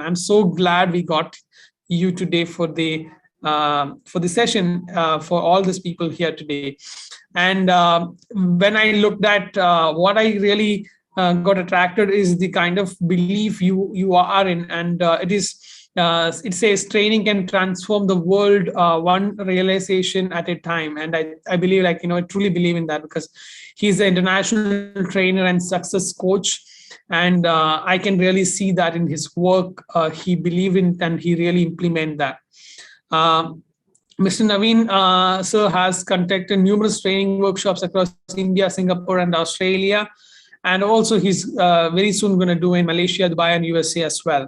I'm so glad we got you today for the session for all these people here today. And when I looked at what I really got attracted is the kind of belief you are in, and it says training can transform the world one realization at a time. And I believe, like, I truly believe in that, because he's an international trainer and success coach. And I can really see that in his work. He believe in and he really implement that. Mr. Naveen sir has conducted numerous training workshops across India, Singapore, and Australia. And also he's very soon going to do in Malaysia, Dubai, and USA as well.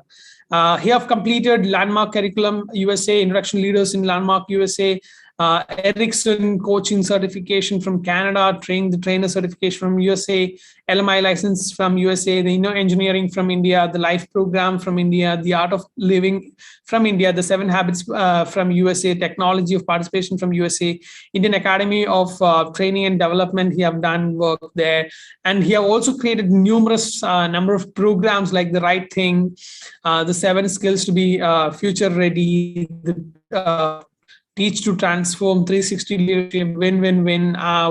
He have completed Landmark Curriculum USA, Introduction Leaders in Landmark USA, Ericsson coaching certification from Canada, train the trainer certification from USA, LMI license from USA, the inner engineering from India, the life program from India, the art of living from India, the 7 habits from USA, technology of participation from USA, Indian Academy of Training and Development. He have done work there. And he have also created numerous number of programs like The Right Thing, the 7 skills to be future ready, the Teach to Transform, 360 Leadership, Win,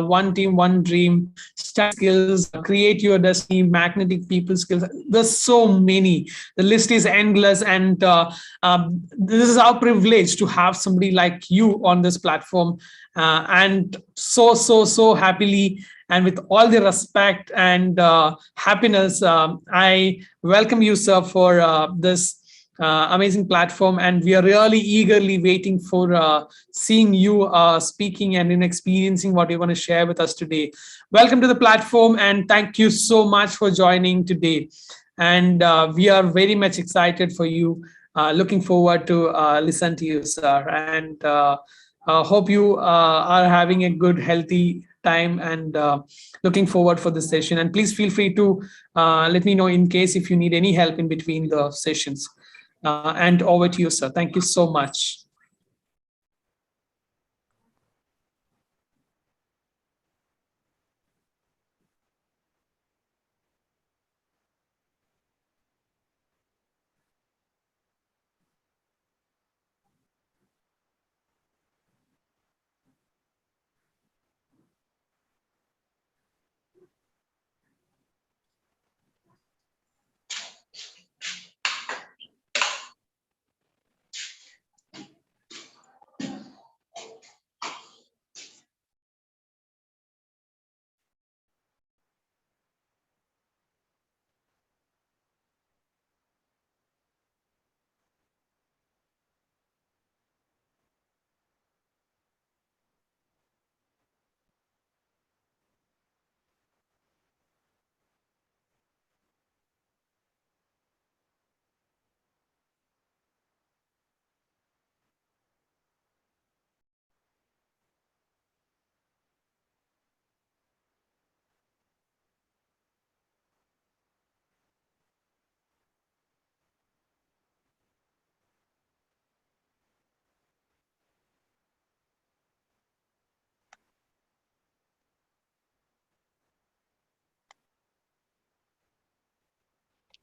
One Team, One Dream, Study Skills, Create Your Destiny, Magnetic People Skills. There's so many. The list is endless. And this is our privilege to have somebody like you on this platform. And so happily, and with all the respect and happiness, I welcome you, sir, for this amazing platform. And we are really eagerly waiting for seeing you speaking and in experiencing what you're going to share with us today. Welcome to the platform, and thank you so much for joining today. And we are very much excited for you. Looking forward to listen to you, sir. And hope you are having a good, healthy time, and looking forward for this session. And please feel free to let me know in case if you need any help in between the sessions. And over to you, sir. Thank you so much.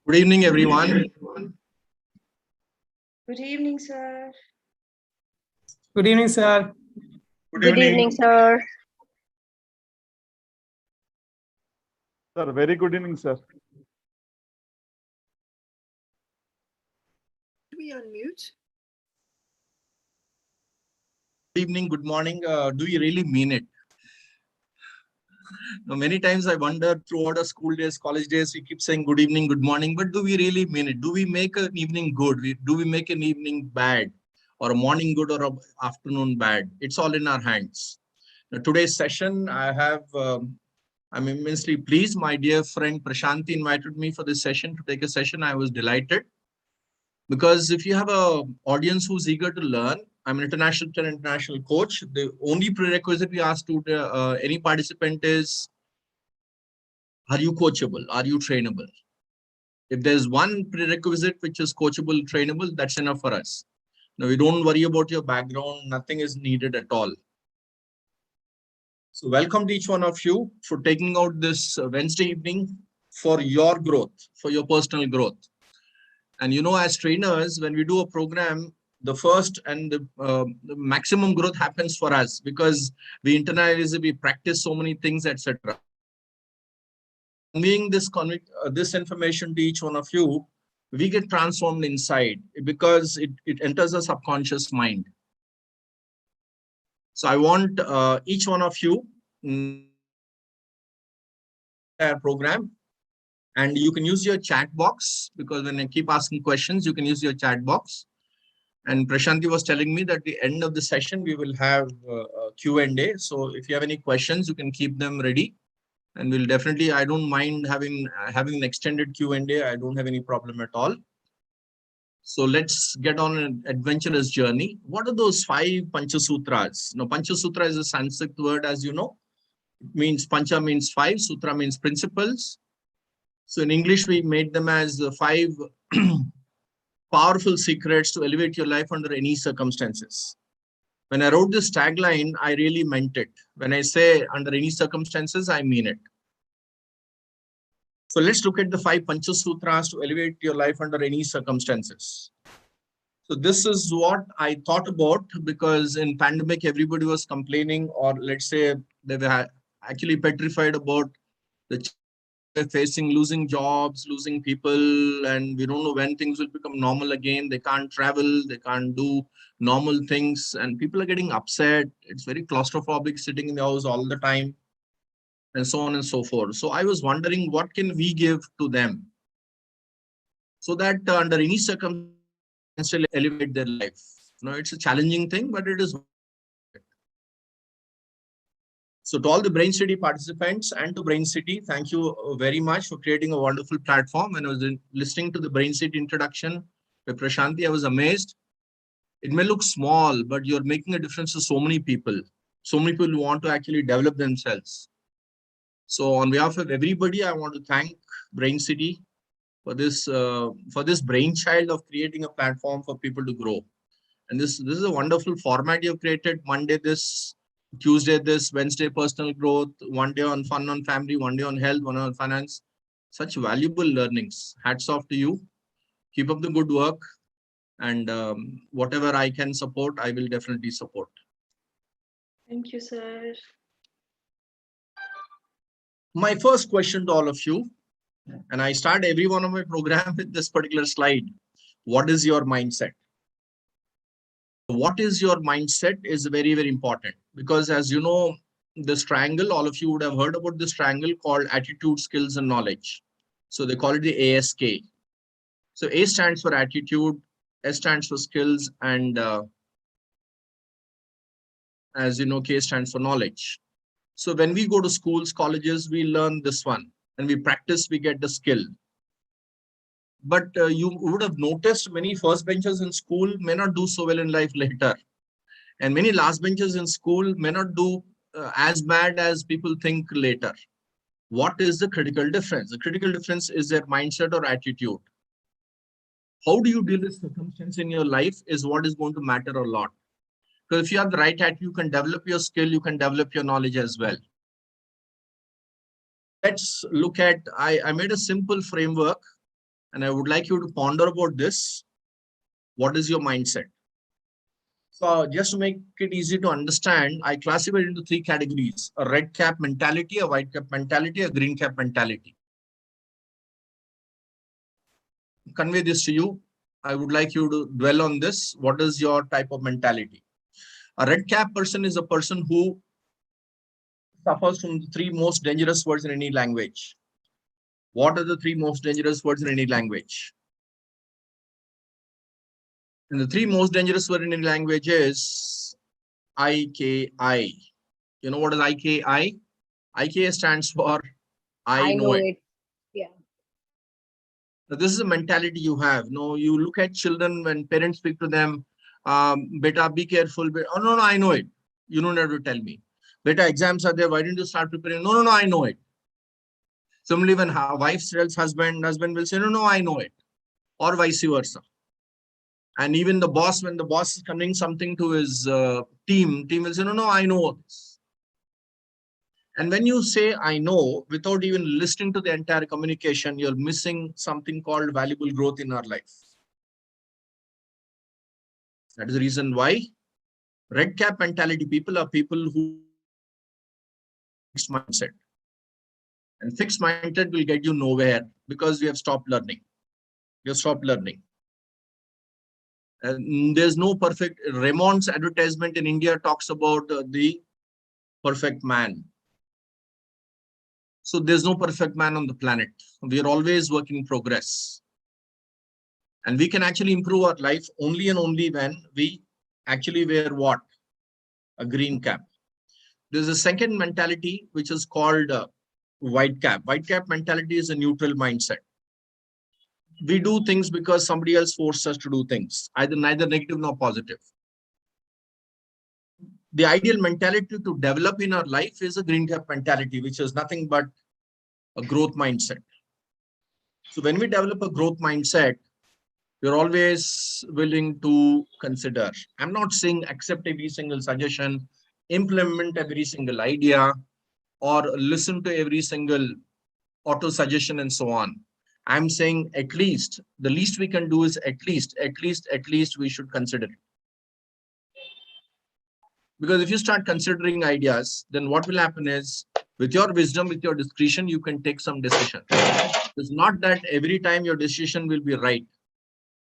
Good evening, everyone. Good evening, sir. Good evening, sir. Good evening, sir. Sir, very good evening, sir. We unmute. Good evening, good morning. Do you really mean it? Now, many times I wonder throughout our school days, college days, we keep saying good evening, good morning, but do we really mean it? Do we make an evening good? Do we make an evening bad, or a morning good, or an afternoon bad? It's all in our hands. Now, today's session, I'm immensely pleased. My dear friend Prashanti invited me for this session to take a session. I was delighted, because if you have an audience who's eager to learn, I'm an international coach. The only prerequisite we ask to any participant is, are you coachable? Are you trainable? If there's one prerequisite which is coachable, trainable, that's enough for us. Now, we don't worry about your background. Nothing is needed at all. So welcome to each one of you for taking out this Wednesday evening for your growth, for your personal growth. And as trainers, when we do a program, the first and the maximum growth happens for us because we internalize it, we practice so many things, etc. Conveying this information to each one of you, we get transformed inside because it enters the subconscious mind. So I want each one of you program, and you can use your chat box, because when I keep asking questions, you can use your chat box. And Prashanti was telling me that at the end of the session, we will have a Q&A. So if you have any questions, you can keep them ready. And we'll definitely, I don't mind having an extended Q&A. I don't have any problem at all. So let's get on an adventurous journey. What are those 5 Panchasutras? Now, Panchasutra is a Sanskrit word, as you know. It means, Pancha means 5, Sutra means principles. So in English, we made them as the 5 powerful secrets to elevate your life under any circumstances. When I wrote this tagline, I really meant it. When I say under any circumstances, I mean it. So let's look at the 5 Panchasutras to elevate your life under any circumstances. So this is what I thought about, because in pandemic, everybody was complaining, or let's say they were actually petrified about the facing losing jobs, losing people, and we don't know when things will become normal again. They can't travel, they can't do normal things, and people are getting upset. It's very claustrophobic sitting in the house all the time, and so on and so forth. So I was wondering, what can we give to them so that under any circumstance still elevate their life? It's a challenging thing, but it is. So to all the Brainciti participants and to Brainciti, thank you very much for creating a wonderful platform. When I was listening to the Brainciti introduction by Prashanti, I was amazed. It may look small, but you're making a difference to so many people. So many people who want to actually develop themselves. So on behalf of everybody, I want to thank Brainciti for this brainchild of creating a platform for people to grow. And this is a wonderful format you've created. Monday this, Tuesday this, Wednesday personal growth, one day on fun on family, one day on health, one on finance. Such valuable learnings. Hats off to you. Keep up the good work. And whatever I can support, I will definitely support. Thank you, sir. My first question to all of you, and I start every one of my program with this particular slide. What is your mindset? What is your mindset is very, very important, because as you know, this triangle, all of you would have heard about this triangle called attitude, skills, and knowledge. So they call it the ASK. So A stands for attitude, S stands for skills, and as you know, K stands for knowledge. So when we go to schools, colleges, we learn this one, and we practice, we get the skill. But you would have noticed many first benchers in school may not do so well in life later. And many last benchers in school may not do as bad as people think later. What is the critical difference? The critical difference is their mindset or attitude. How do you deal with circumstance in your life is what is going to matter a lot. Because if you have the right attitude, you can develop your skill, you can develop your knowledge as well. Let's look at, I made a simple framework, and I would like you to ponder about this. What is your mindset? So just to make it easy to understand, I classify it into 3 categories: a red cap mentality, a white cap mentality, a green cap mentality. Convey this to you. I would like you to dwell on this. What is your type of mentality? A red cap person is a person who suffers from the 3 most dangerous words in any language. What are the 3 most dangerous words in any language? And the 3 most dangerous words in any language is IKI. You know what is IKI? IKI stands for I know it. Yeah. Now, this is a mentality you have. No, you look at children when parents speak to them, beta, be careful. Oh, no, I know it. You don't have to tell me. Beta, exams are there. Why didn't you start preparing? No, I know it. Similarly, when wife tells husband will say, no, I know it. Or vice versa. And even the boss, when the boss is coming something to his team will say, no, I know this. And when you say, I know, without even listening to the entire communication, you're missing something called valuable growth in our life. That is the reason why red cap mentality people are people who fixed mindset. And fixed mindset will get you nowhere because we have stopped learning. We have stopped learning. And there's no perfect. Raymond's advertisement in India talks about the perfect man. So there's no perfect man on the planet. We are always work in progress. And we can actually improve our life only and only when we actually wear what? A green cap. There's a second mentality which is called white cap. White cap mentality is a neutral mindset. We do things because somebody else forced us to do things, either neither negative nor positive. The ideal mentality to develop in our life is a green cap mentality, which is nothing but a growth mindset. So when we develop a growth mindset, we're always willing to consider. I'm not saying accept every single suggestion, implement every single idea, or listen to every single auto suggestion and so on. I'm saying at least, the least we can do is at least we should consider it. Because if you start considering ideas, then what will happen is, with your wisdom, with your discretion, you can take some decision. It's not that every time your decision will be right,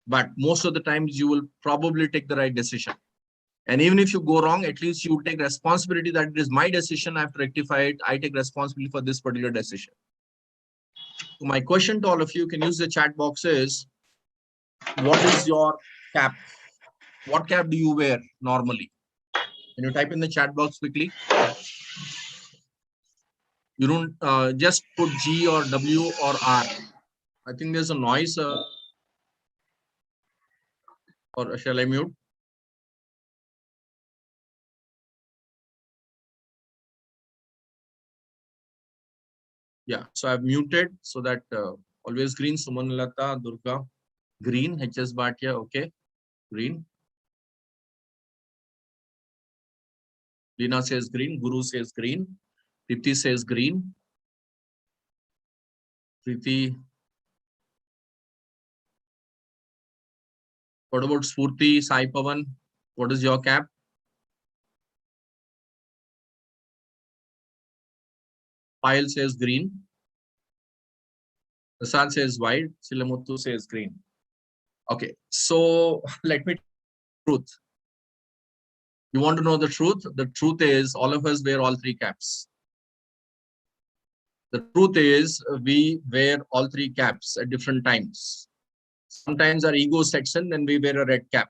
but most of the times you will probably take the right decision. And even if you go wrong, at least you take responsibility that it is my decision, I have to rectify it. I take responsibility for this particular decision. So my question to all of you, can use the chat box, is, what is your cap? What cap do you wear normally? Can you type in the chat box quickly? You don't just put G or W or R. I think there's a noise. Or shall I mute? Yeah, so I've muted so that always green. Sumanlata, Durga, green. HS Bhatia, okay, green. Lina says green. Guru says green. Priti says green. Priti. What about Spurti, Sai Pavan? What is your cap? Payal says green. Prasad says white. Silamuttu says green. Okay, so let me tell you the truth. You want to know the truth? The truth is all of us wear all three caps. The truth is we wear all three caps at different times. Sometimes our ego sets in, then we wear a red cap.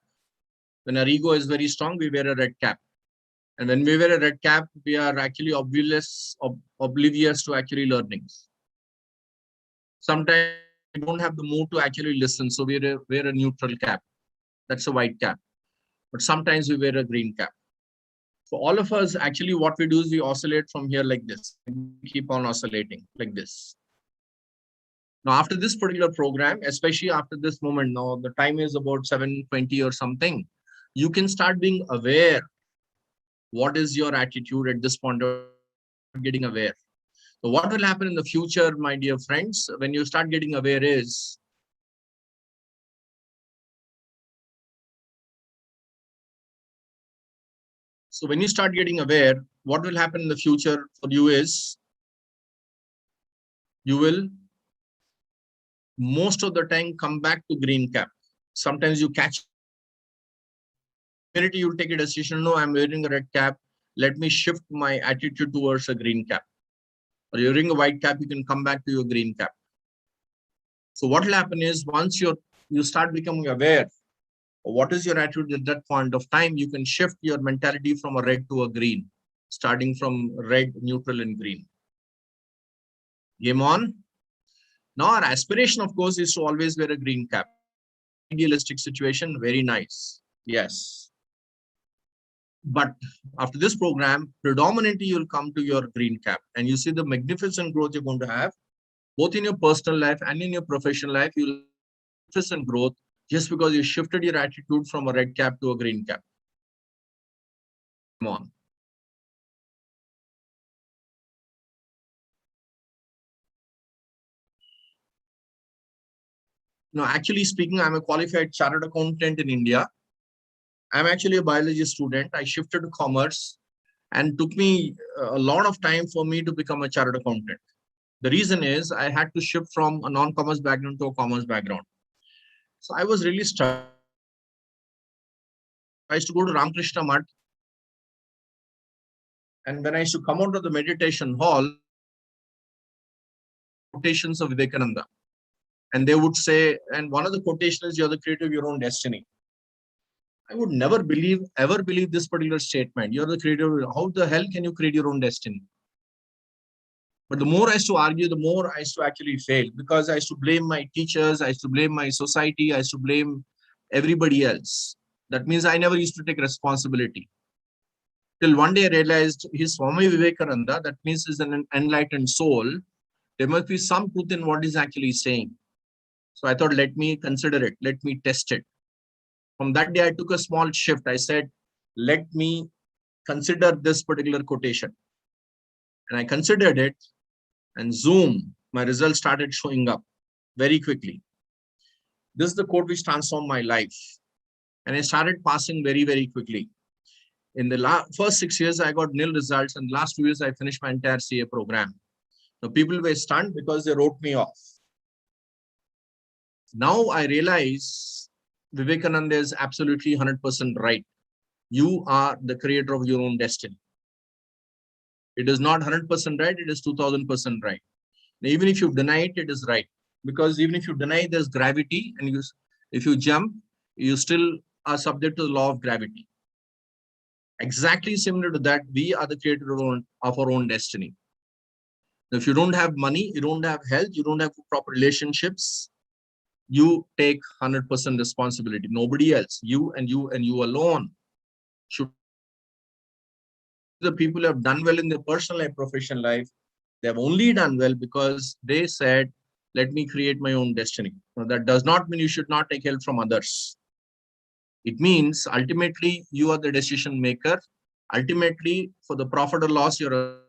When our ego is very strong, we wear a red cap. And when we wear a red cap, we are actually oblivious to actually learnings. Sometimes we don't have the mood to actually listen, so we wear a neutral cap. That's a white cap. But sometimes we wear a green cap. So all of us, actually what we do is we oscillate from here like this. We keep on oscillating like this. Now, after this particular program, especially after this moment, now the time is about 7:20 or something, you can start being aware. What is your attitude at this point of getting aware? So what will happen in the future, my dear friends, when you start getting aware is, so when you start getting aware, what will happen in the future for you is, you will most of the time come back to green cap. Sometimes you catch, immediately you'll take a decision, no, I'm wearing a red cap, let me shift my attitude towards a green cap. Or you're wearing a white cap, you can come back to your green cap. So what will happen is, once you start becoming aware of what is your attitude at that point of time, you can shift your mentality from a red to a green, starting from red, neutral, and green. Game on. Now our aspiration, of course, is to always wear a green cap. Idealistic situation, very nice. Yes. But after this program, predominantly you'll come to your green cap and you see the magnificent growth you're going to have, both in your personal life and in your professional life. You'll have magnificent growth just because you shifted your attitude from a red cap to a green cap. Come on. Now, actually speaking, I'm a qualified chartered accountant in India. I'm actually a biology student. I shifted to commerce and took me a lot of time for me to become a chartered accountant. The reason is I had to shift from a non-commerce background to a commerce background. So I was really stuck. I used to go to Ramakrishna Mutt, and when I used to come out of the meditation hall, quotations of Vivekananda. And they would say, and one of the quotations is, you're the creator of your own destiny. I would never ever believe this particular statement. You're the creator. How the hell can you create your own destiny? But the more I used to argue, the more I used to actually fail, because I used to blame my teachers, I used to blame my society, I used to blame everybody else. That means I never used to take responsibility. Till one day I realized he's Swami Vivekananda, that means he's an enlightened soul. There must be some truth in what he's actually saying. So I thought, let me consider it, let me test it. From that day, I took a small shift. I said, let me consider this particular quotation. And I considered it, and zoom, my results started showing up very quickly. This is the quote which transformed my life. And I started passing very, very quickly. In the first 6 years, I got nil results. And last 2 years, I finished my entire CA program. So people were stunned because they wrote me off. Now I realize Vivekananda is absolutely 100% right. You are the creator of your own destiny. It is not 100% right, it is 2000% right. Now, even if you deny it, it is right. Because even if you deny there's gravity, and if you jump, you still are subject to the law of gravity. Exactly similar to that, we are the creator of our own destiny. Now, if you don't have money, you don't have health, you don't have proper relationships, you take 100% responsibility. Nobody else. You and you and you alone should. The people who have done well in their personal life, professional life, they have only done well because they said, let me create my own destiny. Now, that does not mean you should not take help from others. It means ultimately you are the decision maker. Ultimately, for the profit or loss, you're.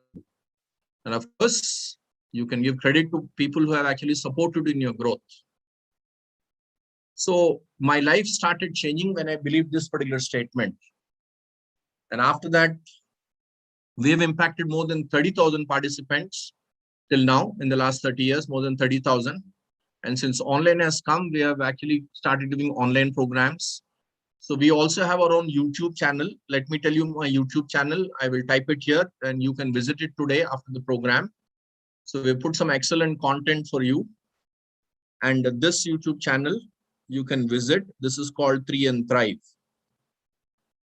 And of course, you can give credit to people who have actually supported in your growth. So my life started changing when I believed this particular statement. And after that, we have impacted more than 30,000 participants till now in the last 30 years, more than 30,000. And since online has come, we have actually started doing online programs. So we also have our own YouTube channel. Let me tell you my YouTube channel. I will type it here and you can visit it today after the program. So we put some excellent content for you. And this YouTube channel, you can visit. This is called 3 and Thrive.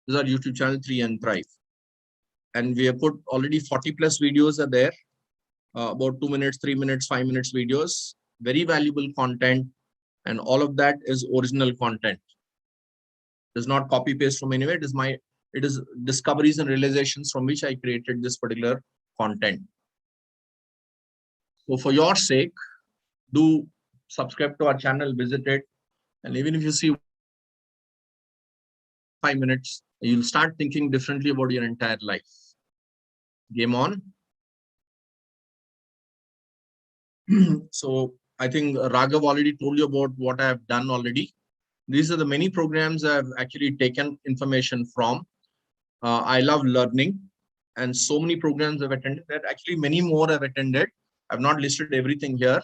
This is our YouTube channel, 3 and Thrive. And we have put already 40 plus videos are there. About 2 minutes, 3 minutes, 5 minutes videos, very valuable content. And all of that is original content. It is not copy paste from anywhere. It is discoveries and realizations from which I created this particular content. So for your sake, do subscribe to our channel, visit it. And even if you see 5 minutes, you'll start thinking differently about your entire life. Game on. So I think Raghav already told you about what I have done already. These are the many programs I've actually taken information from. I love learning, and so many programs I've attended. That actually many more I've attended. I've not listed everything here.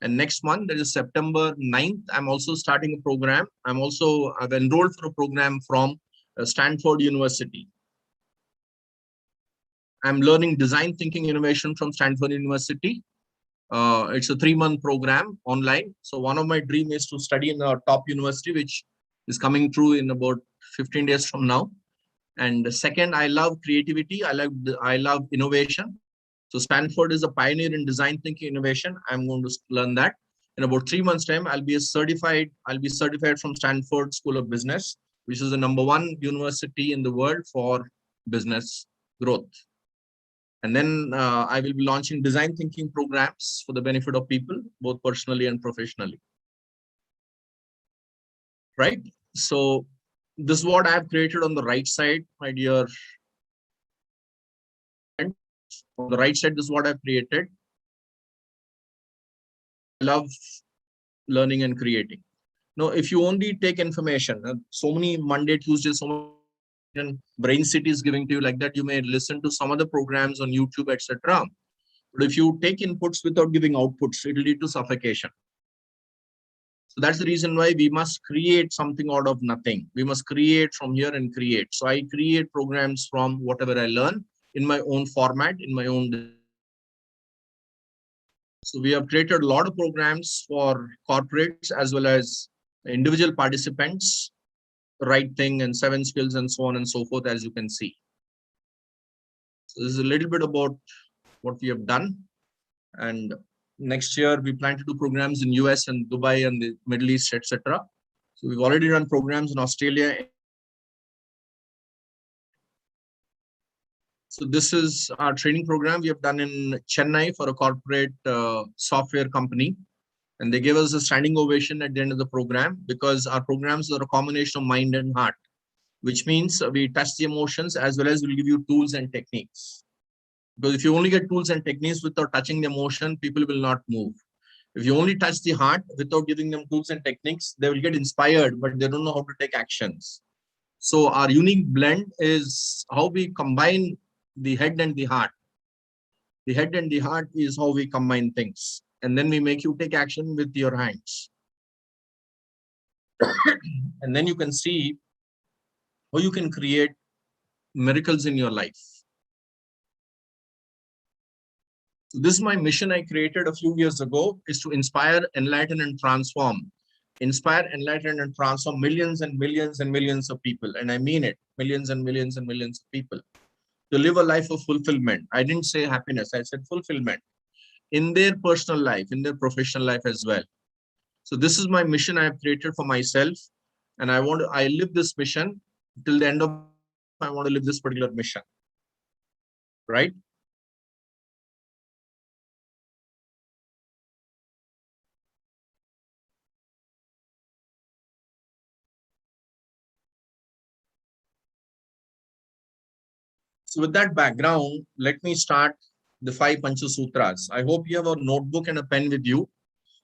And next month, that is September 9th, I'm also starting a program. I've enrolled for a program from Stanford University. I'm learning design thinking innovation from Stanford University. It's a 3-month program online. So one of my dreams is to study in a top university, which is coming true in about 15 days from now. And the second, I love creativity. I love innovation. So Stanford is a pioneer in design thinking innovation. I'm going to learn that. In about 3 months' time, I'll be certified from Stanford School of Business, which is the #1 university in the world for business growth. And then I will be launching design thinking programs for the benefit of people, both personally and professionally. Right? So this is what I have created on the right side, my dear. On the right side, this is what I've created. I love learning and creating. Now, if you only take information, so many Monday, Tuesday, so many Brainciti is giving to you like that, you may listen to some other programs on YouTube, etc. But if you take inputs without giving outputs, it will lead to suffocation. So that's the reason why we must create something out of nothing. We must create from here and create. So I create programs from whatever I learn in my own format, in my own. So we have created a lot of programs for corporates as well as individual participants, right thing and 7 skills and so on and so forth, as you can see. So this is a little bit about what we have done. And next year, we plan to do programs in US and Dubai and the Middle East, etc. So we've already run programs in Australia. So this is our training program we have done in Chennai for a corporate software company. And they gave us a standing ovation at the end of the program because our programs are a combination of mind and heart, which means we touch the emotions as well as we'll give you tools and techniques. Because if you only get tools and techniques without touching the emotion, people will not move. If you only touch the heart without giving them tools and techniques, they will get inspired, but they don't know how to take actions. So our unique blend is how we combine the head and the heart. The head and the heart is how we combine things. And then we make you take action with your hands. And then you can see how you can create miracles in your life. So this is my mission I created a few years ago, is to inspire, enlighten, and transform. Inspire, enlighten, and transform millions and millions and millions of people. And I mean it, millions and millions and millions of people. To live a life of fulfillment. I didn't say happiness, I said fulfillment. In their personal life, in their professional life as well. So this is my mission I have created for myself. And I live this mission till the end of, I want to live this particular mission. Right? So with that background, let me start the 5 Pancha Sutras. I hope you have a notebook and a pen with you.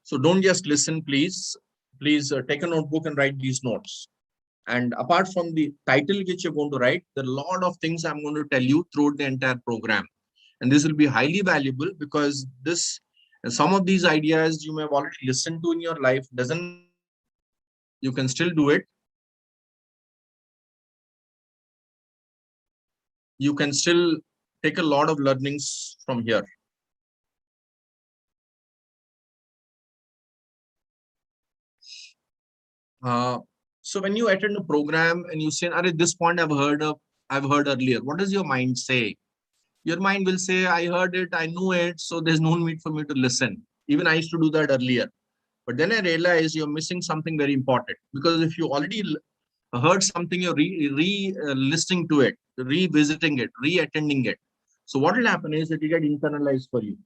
So don't just listen, please. Please take a notebook and write these notes. And apart from the title which you're going to write, there are a lot of things I'm going to tell you throughout the entire program. And this will be highly valuable because some of these ideas you may have already listened to in your life. You can still do it. You can still take a lot of learnings from here. So when you attend a program and you say, at this point I've heard earlier, what does your mind say? Your mind will say, I heard it, I knew it, so there's no need for me to listen. Even I used to do that earlier. But then I realized you're missing something very important. Because if you already heard something, you're listening to it, revisiting it, re-attending it. So what will happen is it will get internalized for you.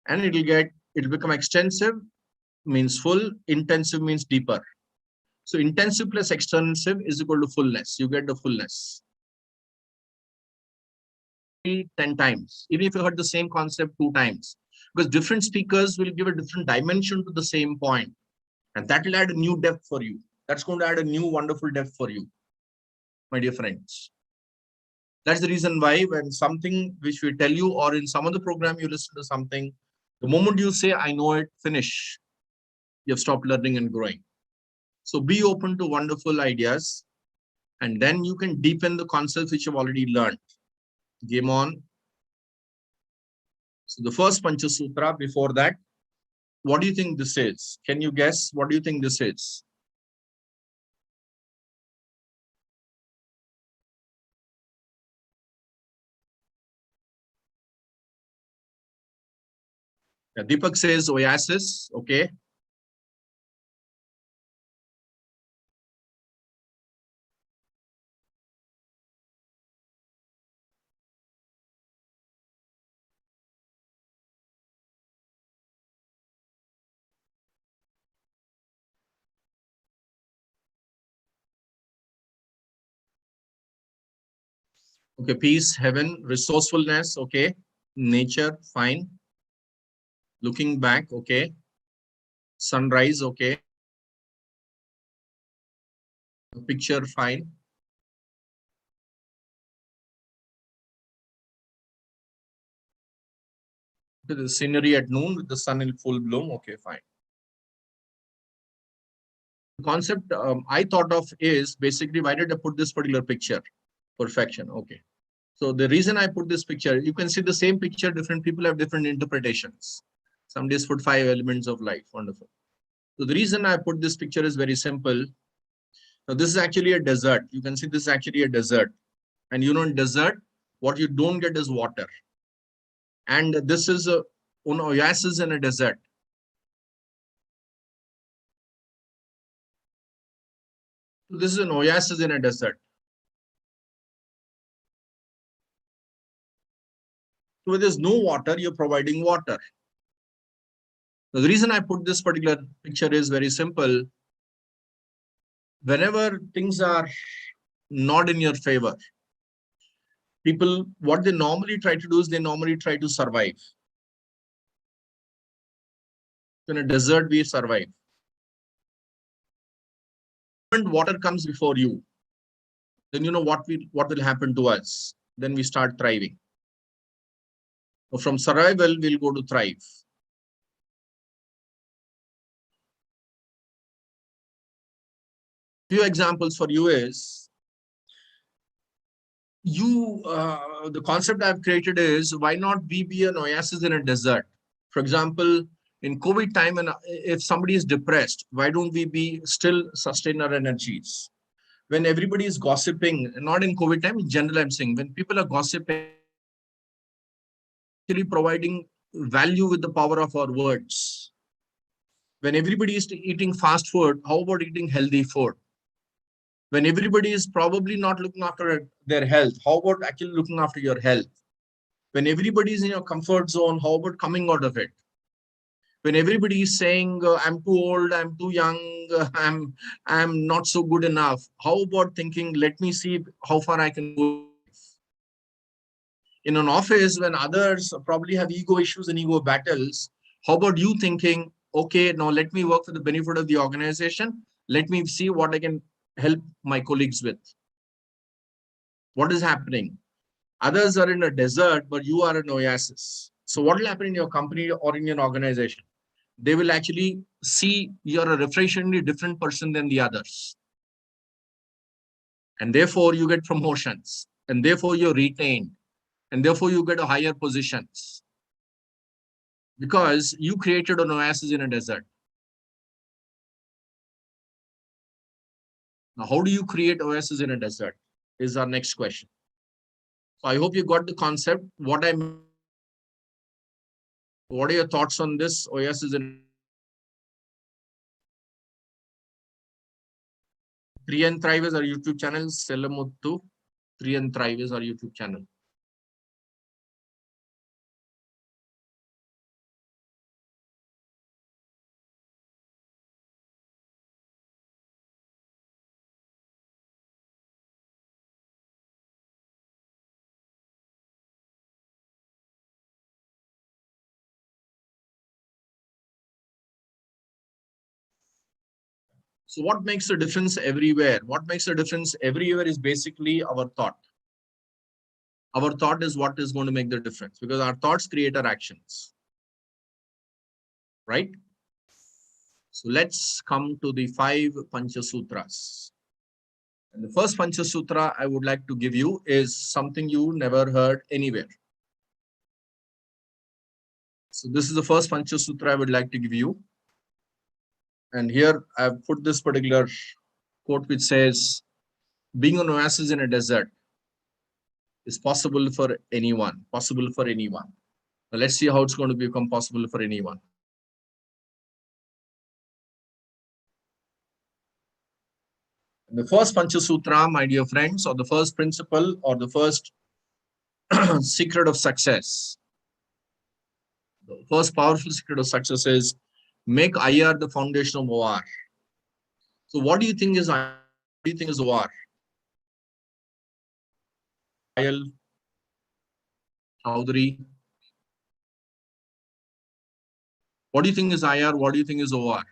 And it'll become extensive, means full, intensive means deeper. So intensive plus extensive is equal to fullness. You get the fullness. 10 times, even if you heard the same concept 2 times, because different speakers will give a different dimension to the same point, and that will add a new depth for you. That's going to add a new wonderful depth for you, my dear friends. That's the reason why when something which we tell you or in some other program you listen to something, the moment you say, I know it, finish, you have stopped learning and growing. So be open to wonderful ideas, and then you can deepen the concepts which you've already learned. Game on. So the first Pancha Sutra, before that, what do you think this is? Can you guess? What do you think this is? Yeah, Deepak says oasis. Okay. Okay, peace, heaven, resourcefulness. Okay. Nature, fine. Looking back. Okay. Sunrise. Okay. picture fine? The scenery at noon with the sun in full bloom. Okay, fine. The concept I thought of is basically, why did I put this particular picture? Perfection. Okay. So the reason I put this picture, you can see the same picture, different people have different interpretations. Some days put 5 elements of life. Wonderful. So the reason I put this picture is very simple. Now this is actually a desert. You can see this is actually a desert. And you know, in desert, what you don't get is water. And this is an oasis in a desert. So this is an oasis in a desert. So where there's no water, you're providing water. The reason I put this particular picture is very simple. Whenever things are not in your favor, people, what they normally try to do is they normally try to survive. In a desert, we survive. When water comes before you, then you know what will happen to us. Then we start thriving. So from survival, we'll go to thrive. Few examples for you is, the concept I've created is, why not we be an oasis in a desert? For example, in COVID time, and if somebody is depressed, why don't we be still sustain our energies? When everybody is gossiping, not in COVID time, in general, I'm saying, when people are gossiping, actually providing value with the power of our words. When everybody is eating fast food, how about eating healthy food? When everybody is probably not looking after their health, how about actually looking after your health? When everybody is in your comfort zone, how about coming out of it? When everybody is saying, I'm too old, I'm too young, I'm not so good enough, how about thinking, let me see how far I can go? In an office, when others probably have ego issues and ego battles, how about you thinking, okay, now let me work for the benefit of the organization. Let me see what I can help my colleagues with. What is happening? Others are in a desert, but you are an oasis. So what will happen in your company or in your organization? They will actually see you're a refreshingly different person than the others. And therefore you get promotions, and therefore you're retained, and therefore you get a higher positions. Because you created an oasis in a desert. Now, how do you create oasis in a desert is our next question. So I hope you got the concept. What are your thoughts on this oasis in 3 and Thrive is our YouTube channel. Selamuttu. 3 and Thrive is our YouTube channel. So what makes the difference everywhere? What makes the difference everywhere is basically our thought. Our thought is what is going to make the difference, because our thoughts create our actions. Right? So let's come to the 5 Panchasutras. And the first Panchasutra I would like to give you is something you never heard anywhere. So this is the first Panchasutra I would like to give you. And here I've put this particular quote which says, being an oasis in a desert is possible for anyone, possible for anyone. Now let's see how it's going to become possible for anyone. And the first Panchasutra, my dear friends, or the first principle, or the first secret of success. The first powerful secret of success is make IR the foundation of OR. So what do you think is IR? What do you think is OR? Chaudhary. What do you think is IR? What do you think is OR?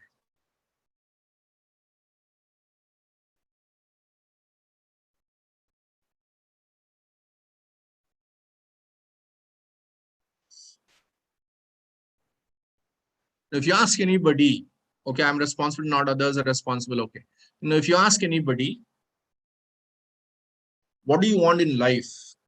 If you ask anybody, okay, I'm responsible, not others are responsible. Okay. If you ask anybody, what do you want in life?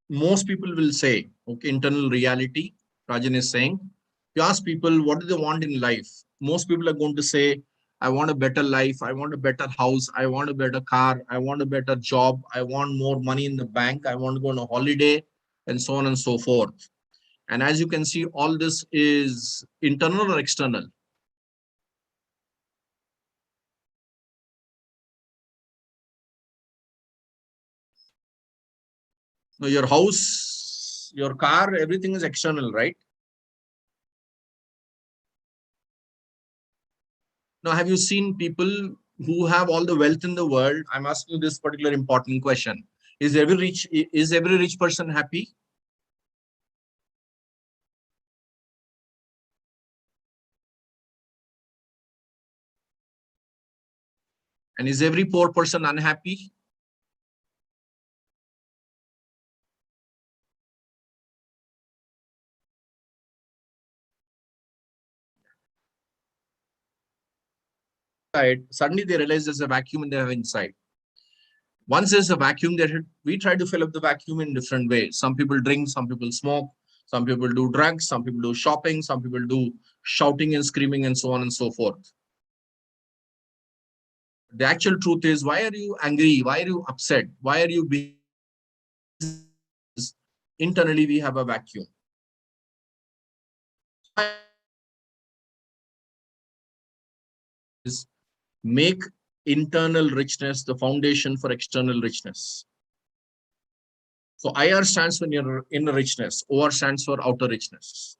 Most people will say, okay, internal reality, Rajan is saying. If you ask people, what do they want in life? Most people are going to say, I want a better life. I want a better house. I want a better car. I want a better job. I want more money in the bank. I want to go on a holiday, and so on and so forth. And as you can see, all this is internal or external. Now, your house, your car, everything is external, right? Now, have you seen people who have all the wealth in the world? I'm asking you this particular important question. Is every rich person happy? And is every poor person unhappy? Suddenly they realize there's a vacuum in their inside. Once there's a vacuum, we try to fill up the vacuum in different ways. Some people drink, some people smoke, some people do drugs, some people do shopping, some people do shouting and screaming, and so on and so forth. The actual truth is, why are you angry? Why are you upset? Why are you being internally? We have a vacuum. Is make internal richness the foundation for external richness. So IR stands for inner richness, OR stands for outer richness.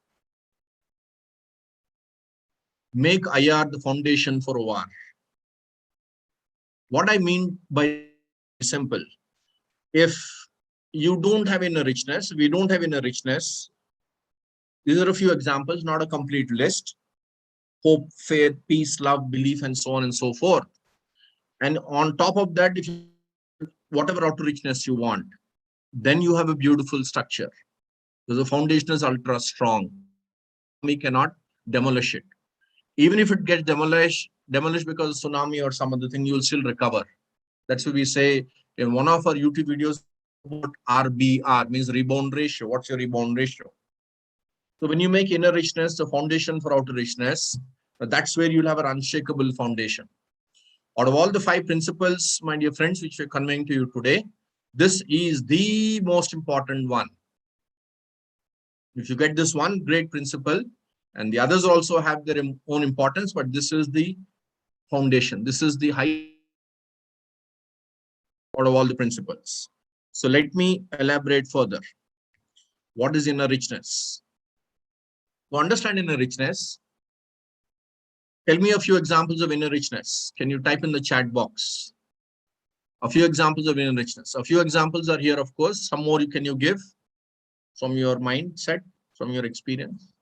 Make IR the foundation for OR. What I mean by simple, if you don't have inner richness, we don't have inner richness. These are a few examples, not a complete list. Hope, faith, peace, love, belief, and so on and so forth. And on top of that, if you whatever outer richness you want, then you have a beautiful structure. Because the foundation is ultra strong. We cannot demolish it. Even if it gets demolished because of tsunami or some other thing, you will still recover. That's what we say in one of our YouTube videos about RBR, means rebound ratio. What's your rebound ratio? So when you make inner richness the foundation for outer richness, that's where you'll have an unshakable foundation. Out of all the 5 principles, my dear friends, which we're conveying to you today, this is the most important one. If you get this one great principle, and the others also have their own importance, but this is the foundation. This is the high out of all the principles. So let me elaborate further. What is inner richness? To understand inner richness, tell me a few examples of inner richness. Can you type in the chat box? A few examples of inner richness. A few examples are here, of course. Some more can you give from your mindset, from your experience?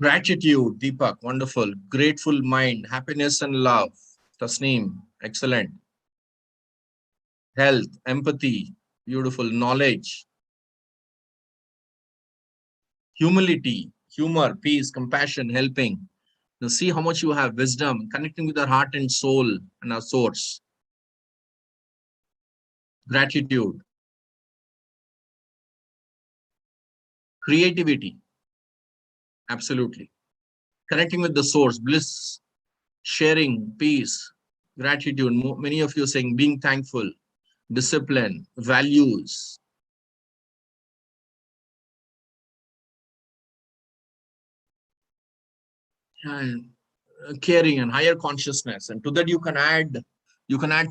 Gratitude, Deepak, wonderful. Grateful mind, happiness and love. Tasneem, excellent. Health, empathy, beautiful. Knowledge, humility, humor, peace, compassion, helping. Now see how much you have. Wisdom, connecting with our heart and soul and our source. Gratitude. Creativity, absolutely. Connecting with the source, bliss, sharing, peace, gratitude. Many of you are saying being thankful, discipline, values. And caring and higher consciousness. And to that you can add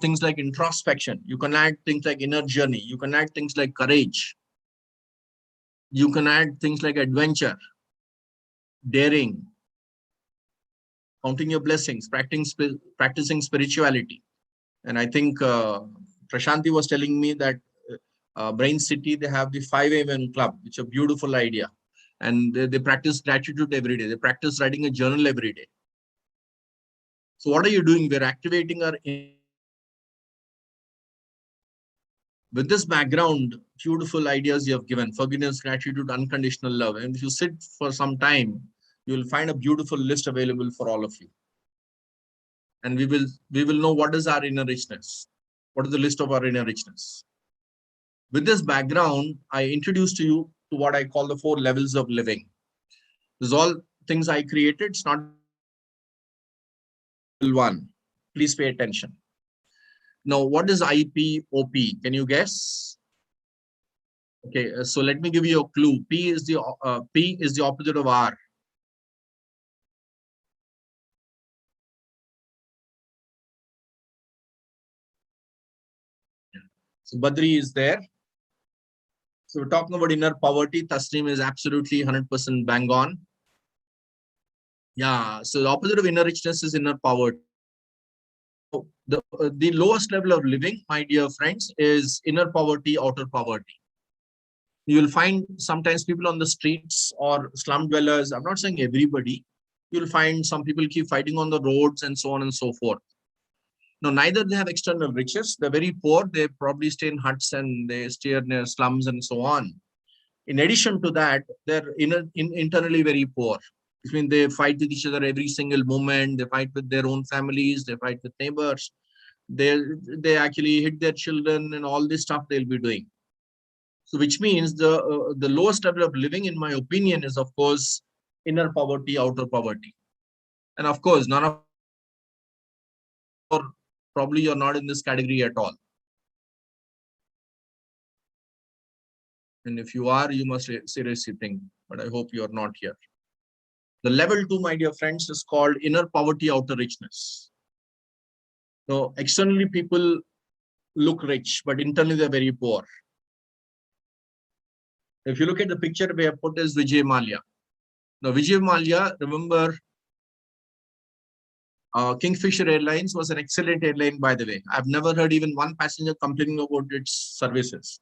things like introspection. You can add things like inner journey. You can add things like courage. You can add things like adventure, daring, counting your blessings, practicing spirituality. And I think Prashanti was telling me that Brainciti, they have the 5 a.m. club, which is a beautiful idea. And they practice gratitude every day. They practice writing a journal every day. So what are you doing? We're activating our With this background, beautiful ideas you have given, forgiveness, gratitude, unconditional love. And if you sit for some time, you will find a beautiful list available for all of you. And we will know what is our inner richness. What is the list of our inner richness? With this background, I introduce to you to what I call the 4 levels of living. This is all things I created. It's not one. Please pay attention. Now, what is IPOP? Can you guess? Okay, so let me give you a clue. P is the opposite of R. So Badri is there. So we're talking about inner poverty. Tasneem is absolutely 100% bang on. Yeah, so the opposite of inner richness is inner poverty. The lowest level of living, my dear friends, is inner poverty, outer poverty. You will find sometimes people on the streets or slum dwellers. I'm not saying everybody. You'll find some people keep fighting on the roads and so on and so forth. Now, neither they have external riches. They're very poor. They probably stay in huts and they stay near slums and so on. In addition to that, they're internally very poor. I mean, they fight with each other every single moment. They fight with their own families. They fight with neighbors. They actually hit their children and all this stuff they'll be doing. So, which means the lowest level of living, in my opinion, is of course inner poverty, outer poverty, and of course, none of probably you're not in this category at all. And if you are, you must seriously think. But I hope you are not here. The level 2, my dear friends, is called inner poverty, outer richness. So externally, people look rich, but internally they're very poor. If you look at the picture we have put is Vijay Mallya. Now, Vijay Mallya, remember, Kingfisher Airlines was an excellent airline, by the way. I've never heard even one passenger complaining about its services.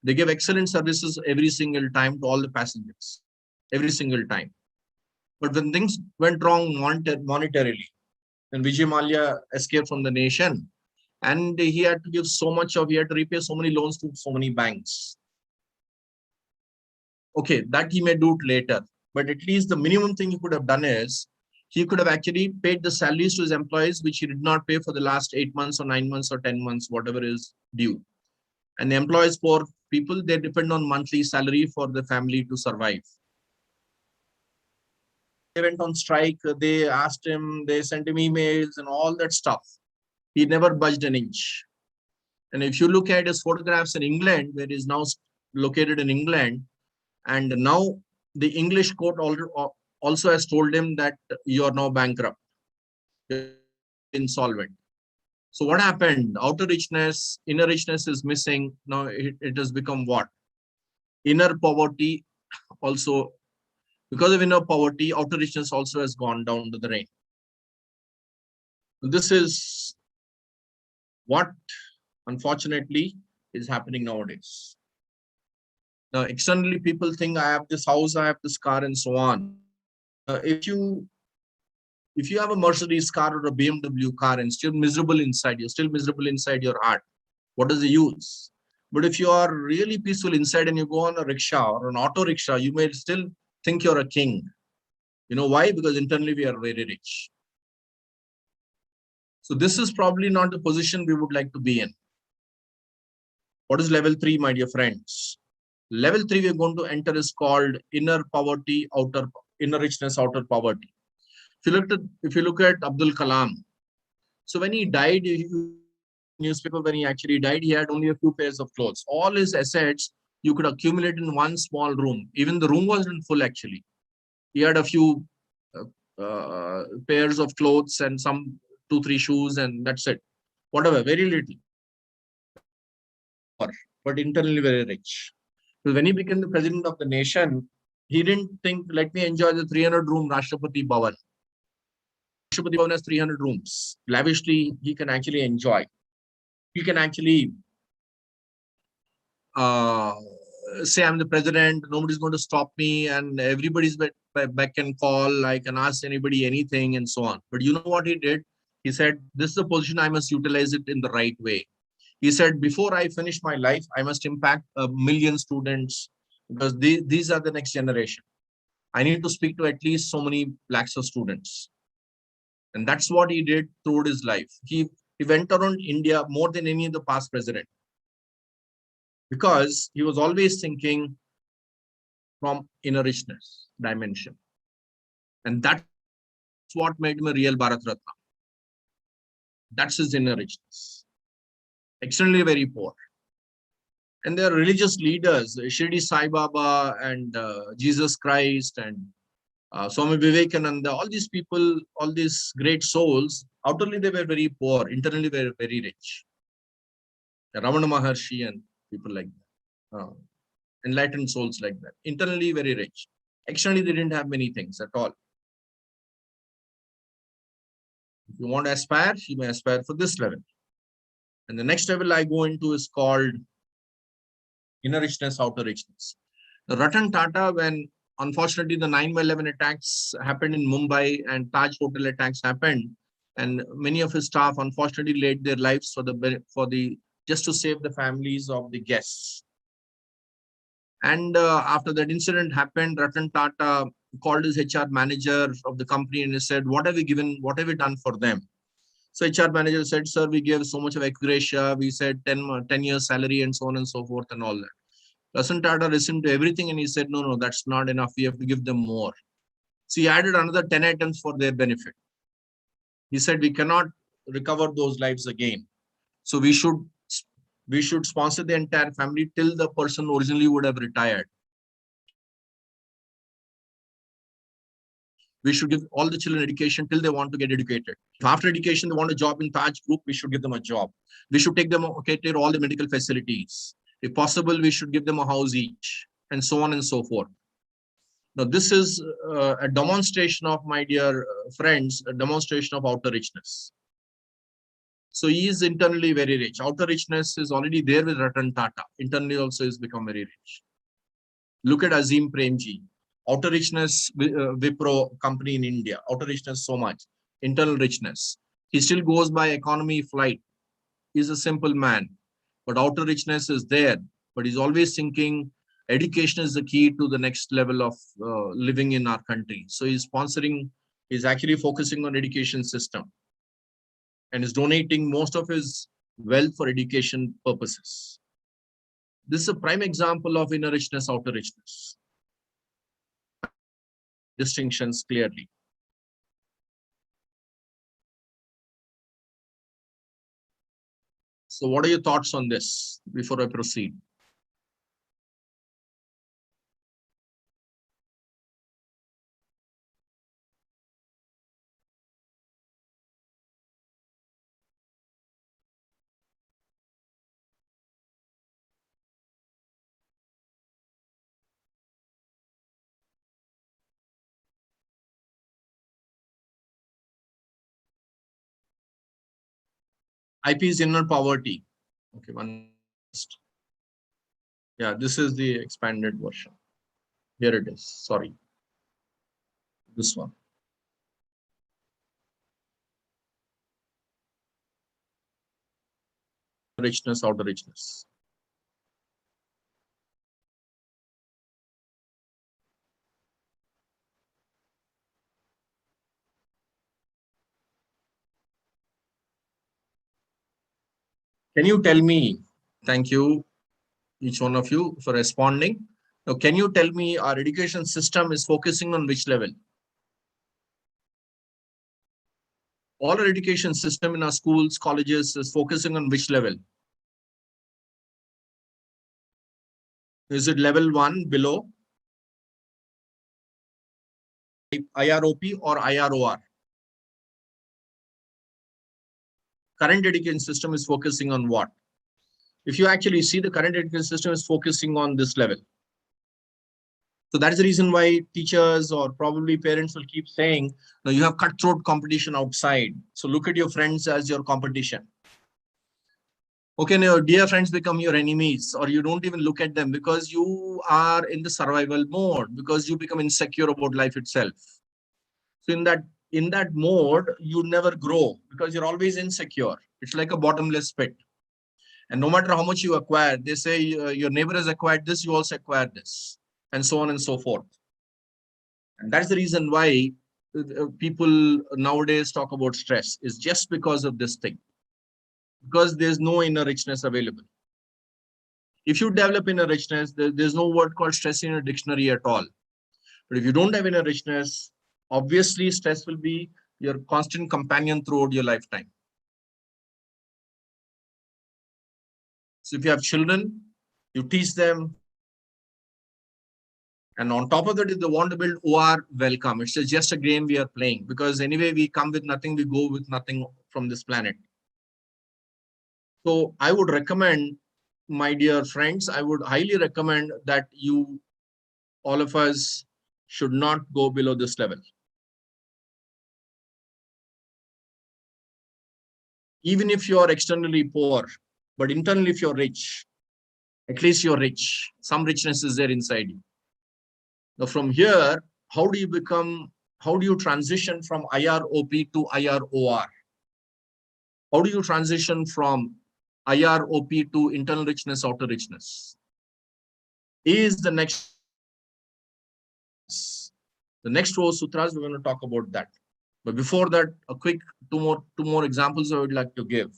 They give excellent services every single time to all the passengers, every single time. But when things went wrong monetarily, and Vijay Mallya escaped from the nation, and he had to give he had to repay so many loans to so many banks. Okay, that he may do it later, but at least the minimum thing he could have done is, he could have actually paid the salaries to his employees, which he did not pay for the last 8 months or 9 months or 10 months, whatever is due. And the employees, poor people, they depend on monthly salary for the family to survive. They went on strike, they asked him, they sent him emails and all that stuff. He never budged an inch. And if you look at his photographs in England, where he's now located in England, and now the English court also has told him that you are now bankrupt, insolvent. So what happened? Outer richness, inner richness is missing. Now it has become what? Inner poverty also. Because of inner poverty, outer richness also has gone down to the drain. This is what, unfortunately, is happening nowadays. Now, externally, people think I have this house, I have this car, and so on. If you have a Mercedes car or a BMW car and still miserable inside, you're still miserable inside your heart, what is the use? But if you are really peaceful inside and you go on a rickshaw or an auto rickshaw, you may still think you're a king. You know why? Because internally we are very rich. So this is probably not the position we would like to be in. What is level 3, my dear friends? Level 3 we're going to enter is called inner poverty, inner richness, outer poverty. If you look at Abdul Kalam, so when he died, newspaper, when he actually died, he had only a few pairs of clothes. All his assets you could accumulate in one small room. Even the room wasn't full actually. He had a few pairs of clothes and some 2-3 shoes, and that's it. Whatever, very little. But internally very rich. So when he became the president of the nation, he didn't think, let me enjoy the 300-room Rashtrapati Bhavan. Rashtrapati Bhavan has 300 rooms. Lavishly, he can actually enjoy. He can actually say, I'm the president, nobody's going to stop me, and everybody's back and call, I can ask anybody anything, and so on. But you know what he did? He said, this is a position, I must utilize it in the right way. He said, before I finish my life, I must impact 1 million students because these are the next generation. I need to speak to at least so many lakhs of students. And that's what he did throughout his life. He went around India more than any of the past president because he was always thinking from inner richness dimension. And that's what made him a real Bharat Ratna. That's his inner richness. Extremely very poor. And there are religious leaders, Shirdi Sai Baba and Jesus Christ and Swami Vivekananda, all these people, all these great souls, outwardly they were very poor, internally they were very rich. Ramana Maharshi and people like that. Enlightened souls like that. Internally very rich. Externally they didn't have many things at all. If you want to aspire, you may aspire for this level. And the next level I go into is called inner richness, outer richness. The Ratan Tata, when unfortunately the 9/11 attacks happened in Mumbai and Taj Hotel attacks happened, and many of his staff unfortunately laid their lives just to save the families of the guests. And after that incident happened, Ratan Tata called his HR manager of the company and he said, what have we done for them? So HR manager said, sir, we gave so much of ex gratia. We said 10 years salary and so on and so forth and all that. Ratan Tata listened to everything and he said, no, that's not enough. We have to give them more. So he added another 10 items for their benefit. He said, we cannot recover those lives again. So we should sponsor the entire family till the person originally would have retired. We should give all the children education till they want to get educated. If after education they want a job in Taj Group, we should give them a job. We should take all the medical facilities. If possible, we should give them a house each, and so on and so forth. Now, this is a demonstration of, my dear friends, a demonstration of outer richness. So he is internally very rich. Outer richness is already there with Ratan Tata. Internally also has become very rich. Look at Azim Premji. Outer richness, Wipro company in India. Outer richness so much. Internal richness. He still goes by economy flight. He's a simple man. But outer richness is there. But he's always thinking education is the key to the next level of living in our country. So he's actually focusing on education system. And is donating most of his wealth for education purposes. This is a prime example of inner richness, outer richness. Distinctions clearly. So what are your thoughts on this before I proceed? IP is inner poverty. Okay, one. Yeah, this is the expanded version. Here it is. Sorry. This one. Richness, outer richness. Can you tell me, thank you, each one of you for responding. Now, can you tell me our education system is focusing on which level? All our education system in our schools, colleges is focusing on which level? Is it level 1 below? IROP or IROR? Current education system is focusing on what? If you actually see, the current education system is focusing on this level. So that is the reason why teachers or probably parents will keep saying, no, you have cutthroat competition outside. So look at your friends as your competition. Okay, now your dear friends become your enemies, or you don't even look at them because you are in the survival mode, because you become insecure about life itself. So in that mode, you never grow because you're always insecure. It's like a bottomless pit. And no matter how much you acquire, they say your neighbor has acquired this, you also acquire this, and so on and so forth. And that's the reason why people nowadays talk about stress, is just because of this thing, because there's no inner richness available. If you develop inner richness, there's no word called stress in your dictionary at all. But if you don't have inner richness, obviously stress will be your constant companion throughout your lifetime. So if you have children, you teach them. And on top of that, if they want to build OR, welcome. It's just a game we are playing, because anyway, we come with nothing, we go with nothing from this planet. So I would recommend, my dear friends, I would highly recommend that you, all of us, should not go below this level. Even if you are externally poor, but internally if you're rich, at least you're rich. Some richness is there inside you. Now from here, how do you transition from IROP to IROR? How do you transition from IROP to internal richness, outer richness? Is the next four sutras, we're going to talk about that. But before that, a quick two more examples I would like to give.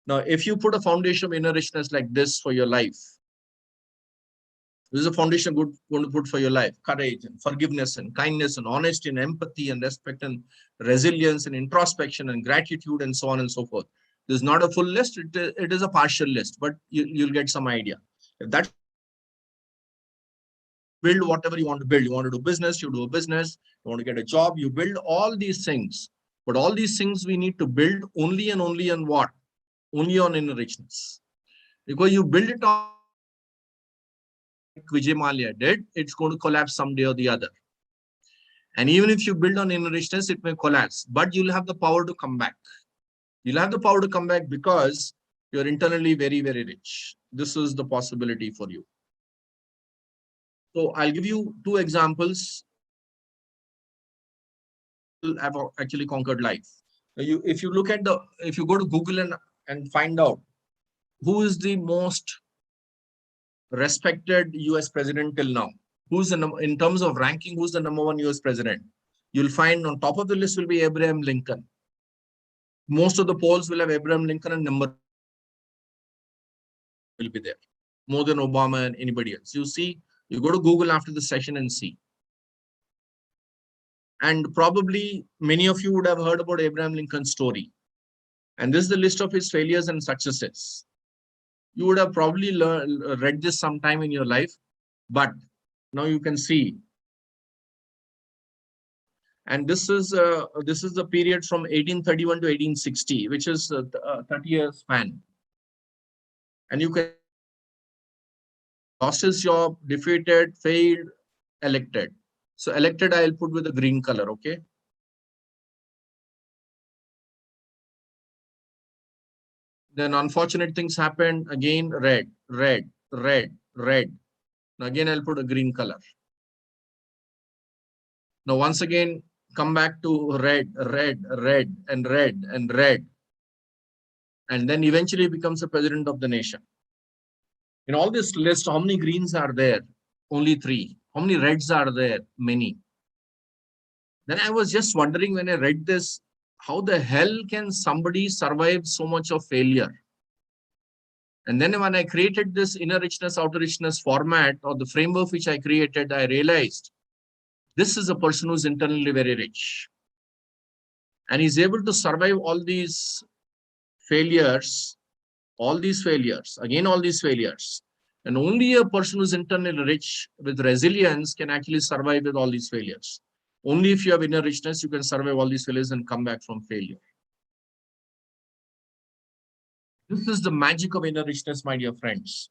Now, if you put a foundation of inner richness like this for your life, this is a foundation going to put for your life: courage and forgiveness and kindness and honesty and empathy and respect and resilience and introspection and gratitude and so on and so forth. This is not a full list. It is a partial list, but you'll get some idea. If that, build whatever you want to build. You want to do business, you do a business. You want to get a job, you build all these things. But all these things we need to build only and only on what? Only on inner richness. Because you build it on Vijay Mallya did, it's going to collapse someday or the other. And even if you build on inner richness, it may collapse, but you'll have the power to come back. You'll have the power to come back because you're internally very, very rich. This is the possibility for you. So I'll give you two examples. Have actually conquered life. If you go to Google and find out who is the most respected US president till now, in terms of ranking, who's the number one US president, you'll find on top of the list will be Abraham Lincoln. Most of the polls will have Abraham Lincoln and number will be there, more than Obama and anybody else. You go to Google after the session and see. And probably many of you would have heard about Abraham Lincoln's story. And this is the list of his failures and successes. You would have probably read this sometime in your life, but now you can see. And this is the period from 1831 to 1860, which is a 30-year span. And you can lost his job, defeated, failed, elected. So elected, I'll put with a green color, okay? Then unfortunate things happened. Again, red, red, red, red. Now again, I'll put a green color. Now once again, come back to red, red, red, and red, and red. And then eventually becomes the president of the nation. In all this list, how many greens are there? Only 3. How many reds are there? Many. Then I was just wondering when I read this, how the hell can somebody survive so much of failure? And then when I created this inner richness, outer richness format, or the framework which I created, I realized this is a person who's internally very rich. And he's able to survive all these failures, again, all these failures. And only a person who's internally rich with resilience can actually survive with all these failures. Only if you have inner richness, you can survive all these failures and come back from failure. This is the magic of inner richness, my dear friends.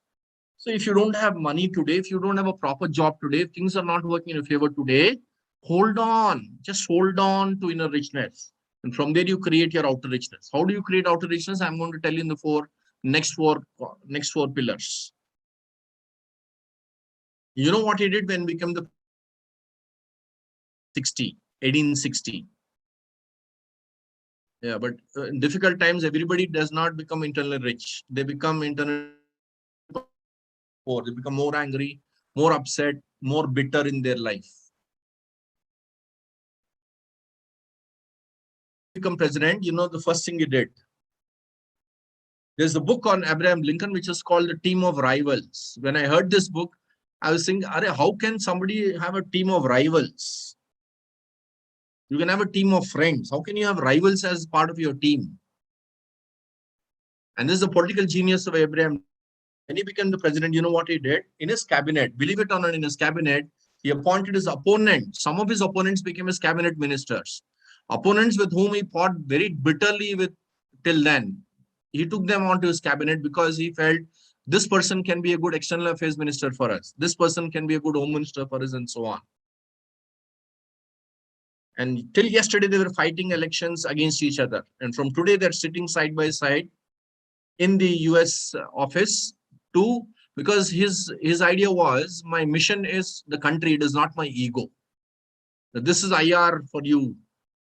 So if you don't have money today, if you don't have a proper job today, if things are not working in your favor today, hold on. Just hold on to inner richness. And from there, you create your outer richness. How do you create outer richness? I'm going to tell you in the next four pillars. You know what he did when he became the 1860. Yeah, but in difficult times, everybody does not become internally rich. They become internally poor. They become more angry, more upset, more bitter in their life. Become president, you know, the first thing he did. There's a book on Abraham Lincoln, which is called The Team of Rivals. When I heard this book, I was thinking, how can somebody have a team of rivals? You can have a team of friends. How can you have rivals as part of your team? And this is the political genius of Abraham. When he became the president, you know what he did? In his cabinet, believe it or not, in his cabinet, he appointed his opponents. Some of his opponents became his cabinet ministers. Opponents with whom he fought very bitterly with till then. He took them onto his cabinet because he felt this person can be a good external affairs minister for us. This person can be a good home minister for us, and so on. And till yesterday, they were fighting elections against each other. And from today, they're sitting side by side in the US office too, because his idea was, my mission is the country, it is not my ego. This is IR for you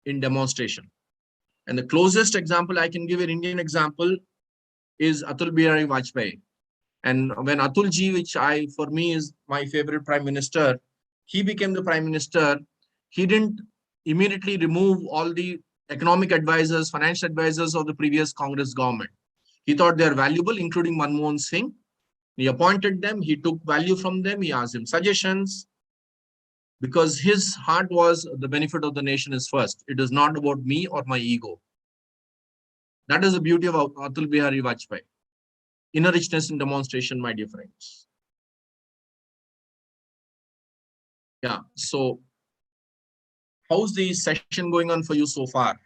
in demonstration. And the closest example I can give, an Indian example, is Atul Bihari Vajpayee. And when Atul ji, which for me is my favorite prime minister, he became the prime minister, he didn't immediately remove all the economic advisors, financial advisors of the previous Congress government. He thought they are valuable, including Manmohan Singh. He appointed them. He took value from them. He asked them suggestions, because his heart was the benefit of the nation is first. It is not about me or my ego. That is the beauty of Atul Bihari Vajpayee. Inner richness in demonstration, my dear friends. Yeah. So how's the session going on for you so far?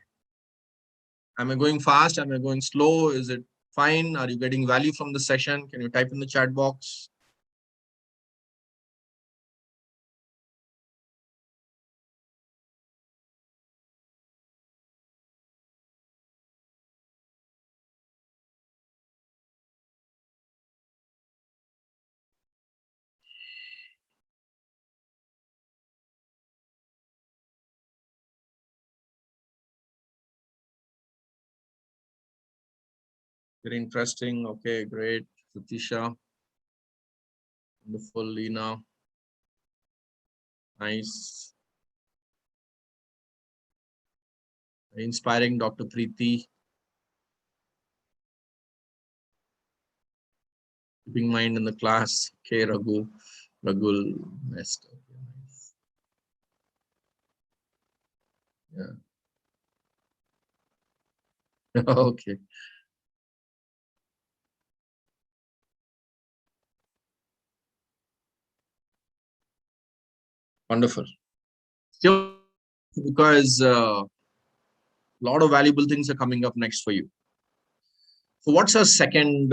Am I going fast? Am I going slow? Is it fine? Are you getting value from the session? Can you type in the chat box? Very interesting. Okay, great. Sutisha. Wonderful, Lena. Nice. Inspiring, Dr. Preeti. Keeping mind in the class. Okay, Ragul. Best. Yeah. Okay. Wonderful. So, because a lot of valuable things are coming up next for you. So what's our second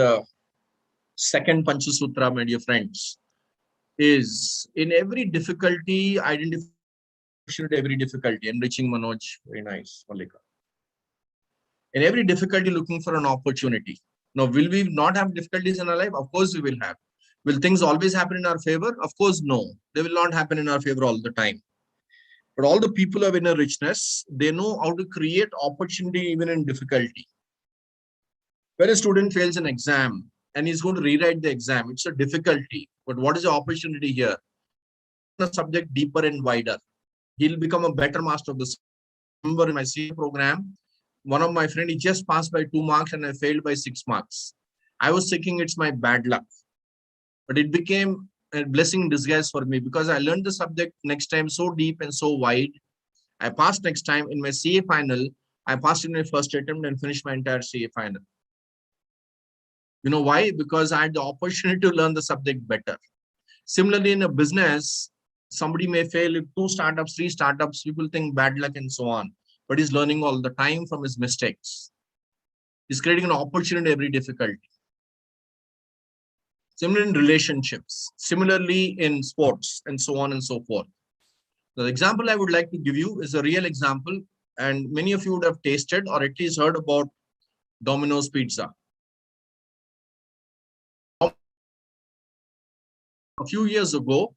Panchasutra, my dear friends, is in every difficulty, identify every difficulty. Enriching Manoj, very nice, Malika. In every difficulty, looking for an opportunity. Now, will we not have difficulties in our life? Of course we will have. Will things always happen in our favor? Of course, no. They will not happen in our favor all the time. But all the people of inner richness, they know how to create opportunity even in difficulty. When a student fails an exam and he's going to rewrite the exam, it's a difficulty. But what is the opportunity here? The subject deeper and wider. He'll become a better master of this. Remember in my CA program, one of my friends, he just passed by 2 marks and I failed by 6 marks. I was thinking it's my bad luck. But it became a blessing in disguise for me because I learned the subject next time so deep and so wide. I passed next time in my CA final. I passed in my first attempt and finished my entire CA final. You know why? Because I had the opportunity to learn the subject better. Similarly, in a business, somebody may fail in 2 startups, 3 startups, people think bad luck and so on. But he's learning all the time from his mistakes. He's creating an opportunity every difficulty. Similarly in relationships, similarly in sports, and so on and so forth. The example I would like to give you is a real example, and many of you would have tasted or at least heard about Domino's Pizza. A few years ago,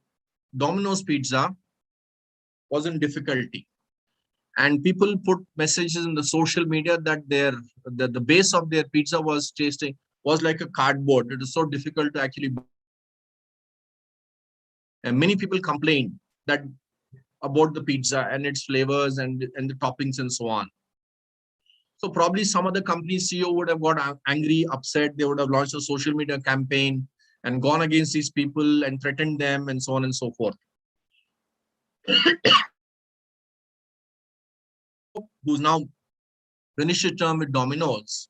Domino's Pizza was in difficulty. And people put messages in the social media that the base of their pizza was like a cardboard. It is so difficult to actually. And many people complained that about the pizza and its flavors and the toppings and so on. So probably some other company CEO would have got angry, upset. They would have launched a social media campaign and gone against these people and threatened them and so on and so forth. Who's now finished his term with Domino's,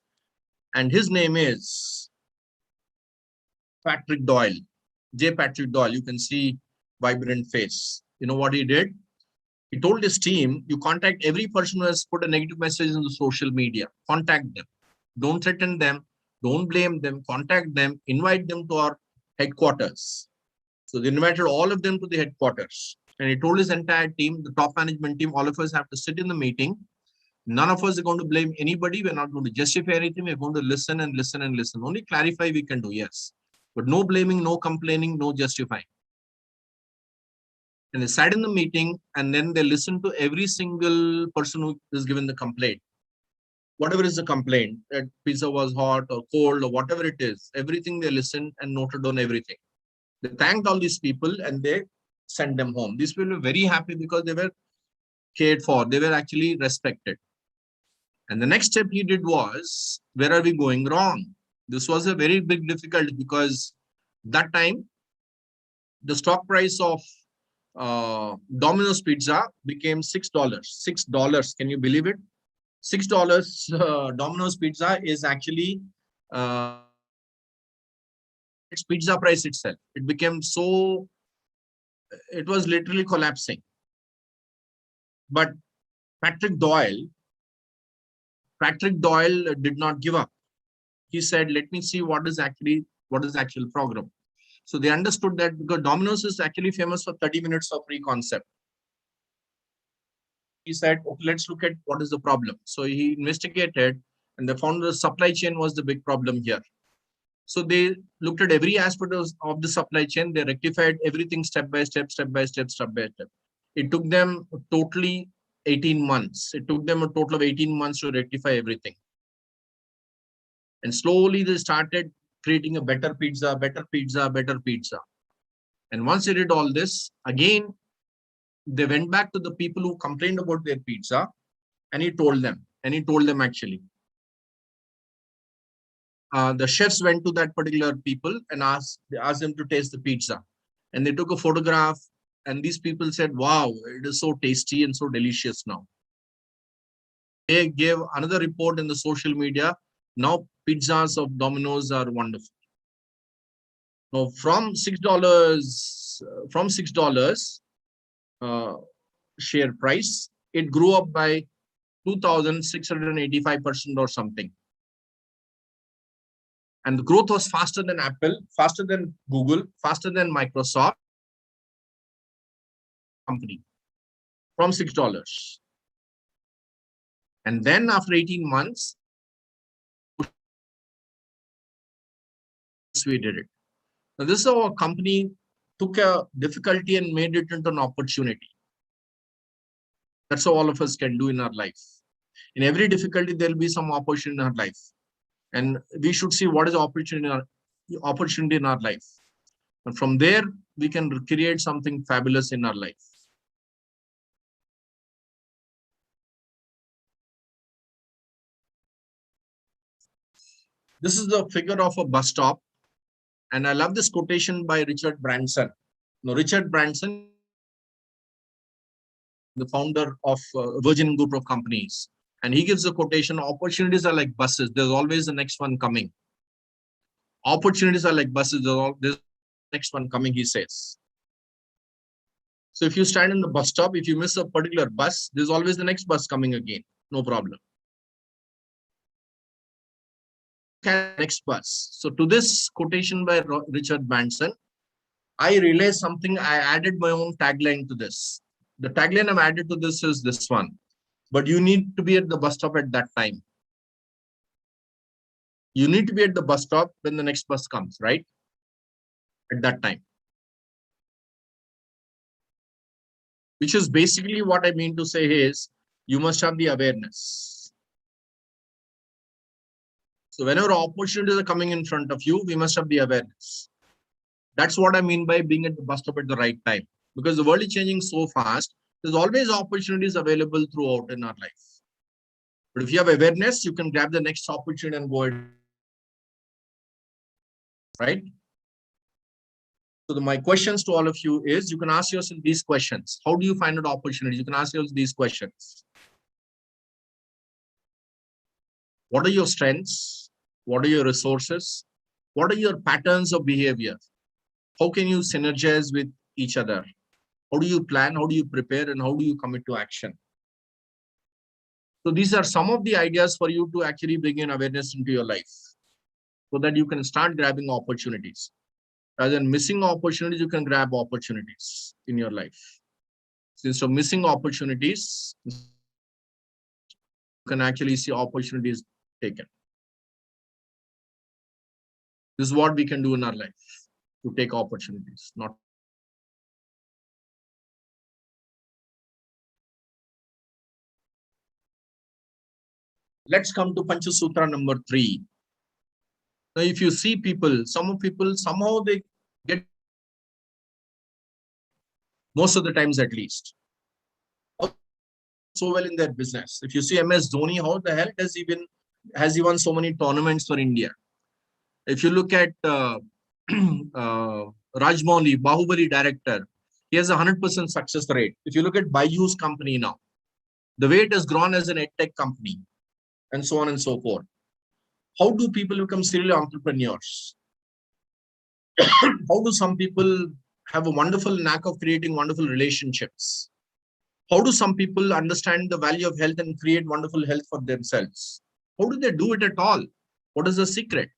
and his name is Patrick Doyle, J. Patrick Doyle. You can see vibrant face. You know what he did? He told his team, you contact every person who has put a negative message in the social media. Contact them. Don't threaten them. Don't blame them. Contact them. Invite them to our headquarters. So they invited all of them to the headquarters. And he told his entire team, the top management team, all of us have to sit in the meeting. None of us are going to blame anybody. We're not going to justify anything. We're going to listen and listen and listen. Only clarify we can do, yes. But no blaming, no complaining, no justifying. And they sat in the meeting and then they listened to every single person who is given the complaint. Whatever is the complaint, that pizza was hot or cold or whatever it is, everything they listened and noted on everything. They thanked all these people and they sent them home. These people were very happy because they were cared for. They were actually respected. And the next step he did was, where are we going wrong? This was a very big difficulty because that time, the stock price of Domino's Pizza became $6. $6. Can you believe it? $6 Domino's Pizza is actually its pizza price itself. It became so, it was literally collapsing. But Patrick Doyle did not give up. He said, let me see what is actual program. So they understood that because Domino's is actually famous for 30 minutes of pre-concept. He said, okay, let's look at what is the problem. So he investigated and they found the supply chain was the big problem here. So they looked at every aspect of the supply chain. They rectified everything step by step, step by step, step by step. It took them totally 18 months. It took them a total of 18 months to rectify everything. And slowly they started creating a better pizza, better pizza, better pizza. And once they did all this, again, they went back to the people who complained about their pizza and he told them actually. The chefs went to that particular people and asked them to taste the pizza. And they took a photograph and these people said, wow, it is so tasty and so delicious now. They gave another report in the social media. Now pizzas of Domino's are wonderful. Now from $6 share price, it grew up by 2,685% or something. And the growth was faster than Apple, faster than Google, faster than Microsoft company from $6. And then after 18 months, we did it. Now this is how a company took a difficulty and made it into an opportunity. That's how all of us can do in our life. In every difficulty, there will be some opportunity in our life. And we should see what is opportunity in our life. And from there, we can create something fabulous in our life. This is the figure of a bus stop. And I love this quotation by Richard Branson. Now, Richard Branson, the founder of Virgin Group of companies. And he gives a quotation, opportunities are like buses. There's always the next one coming. Opportunities are like buses. There's the next one coming, he says. So if you stand in the bus stop, if you miss a particular bus, there's always the next bus coming again. No problem. Next bus. So to this quotation by Richard Branson, I realized something. I added my own tagline to this. The tagline I've added to this is this one. But you need to be at the bus stop at that time. You need to be at the bus stop when the next bus comes, right? At that time. Which is basically what I mean to say is, You must have the awareness. So whenever opportunities are coming in front of you, we must have the awareness. That's what I mean by being at the bus stop at the right time. Because the world is changing so fast, there's always opportunities available throughout in our life. But if you have awareness, you can grab the next opportunity and go ahead. Right? So my questions to all of you is, you can ask yourself these questions. How do you find out opportunities? You can ask yourself these questions. What are your strengths? What are your resources? What are your patterns of behavior? How can you synergize with each other? How do you plan? How do you prepare? And how do you commit to action? So these are some of the ideas for you to actually bring in awareness into your life so that you can start grabbing opportunities. Rather than missing opportunities, you can grab opportunities in your life. Instead of missing opportunities, you can actually see opportunities taken. This is what we can do in our life to take opportunities, not. Let's come to Pancha Sutra number 3. Now, if you see people, some people, somehow they get, most of the times at least, so well in their business. If you see MS Dhoni, how the hell has he won so many tournaments for India? If you look at Rajmouli, Bahubali director, he has a 100% success rate. If you look at Byju's company now, the way it has grown as an edtech company, and so on and so forth. How do people become serial entrepreneurs? How do some people have a wonderful knack of creating wonderful relationships? How do some people understand the value of health and create wonderful health for themselves? How do they do it at all? What is the secret?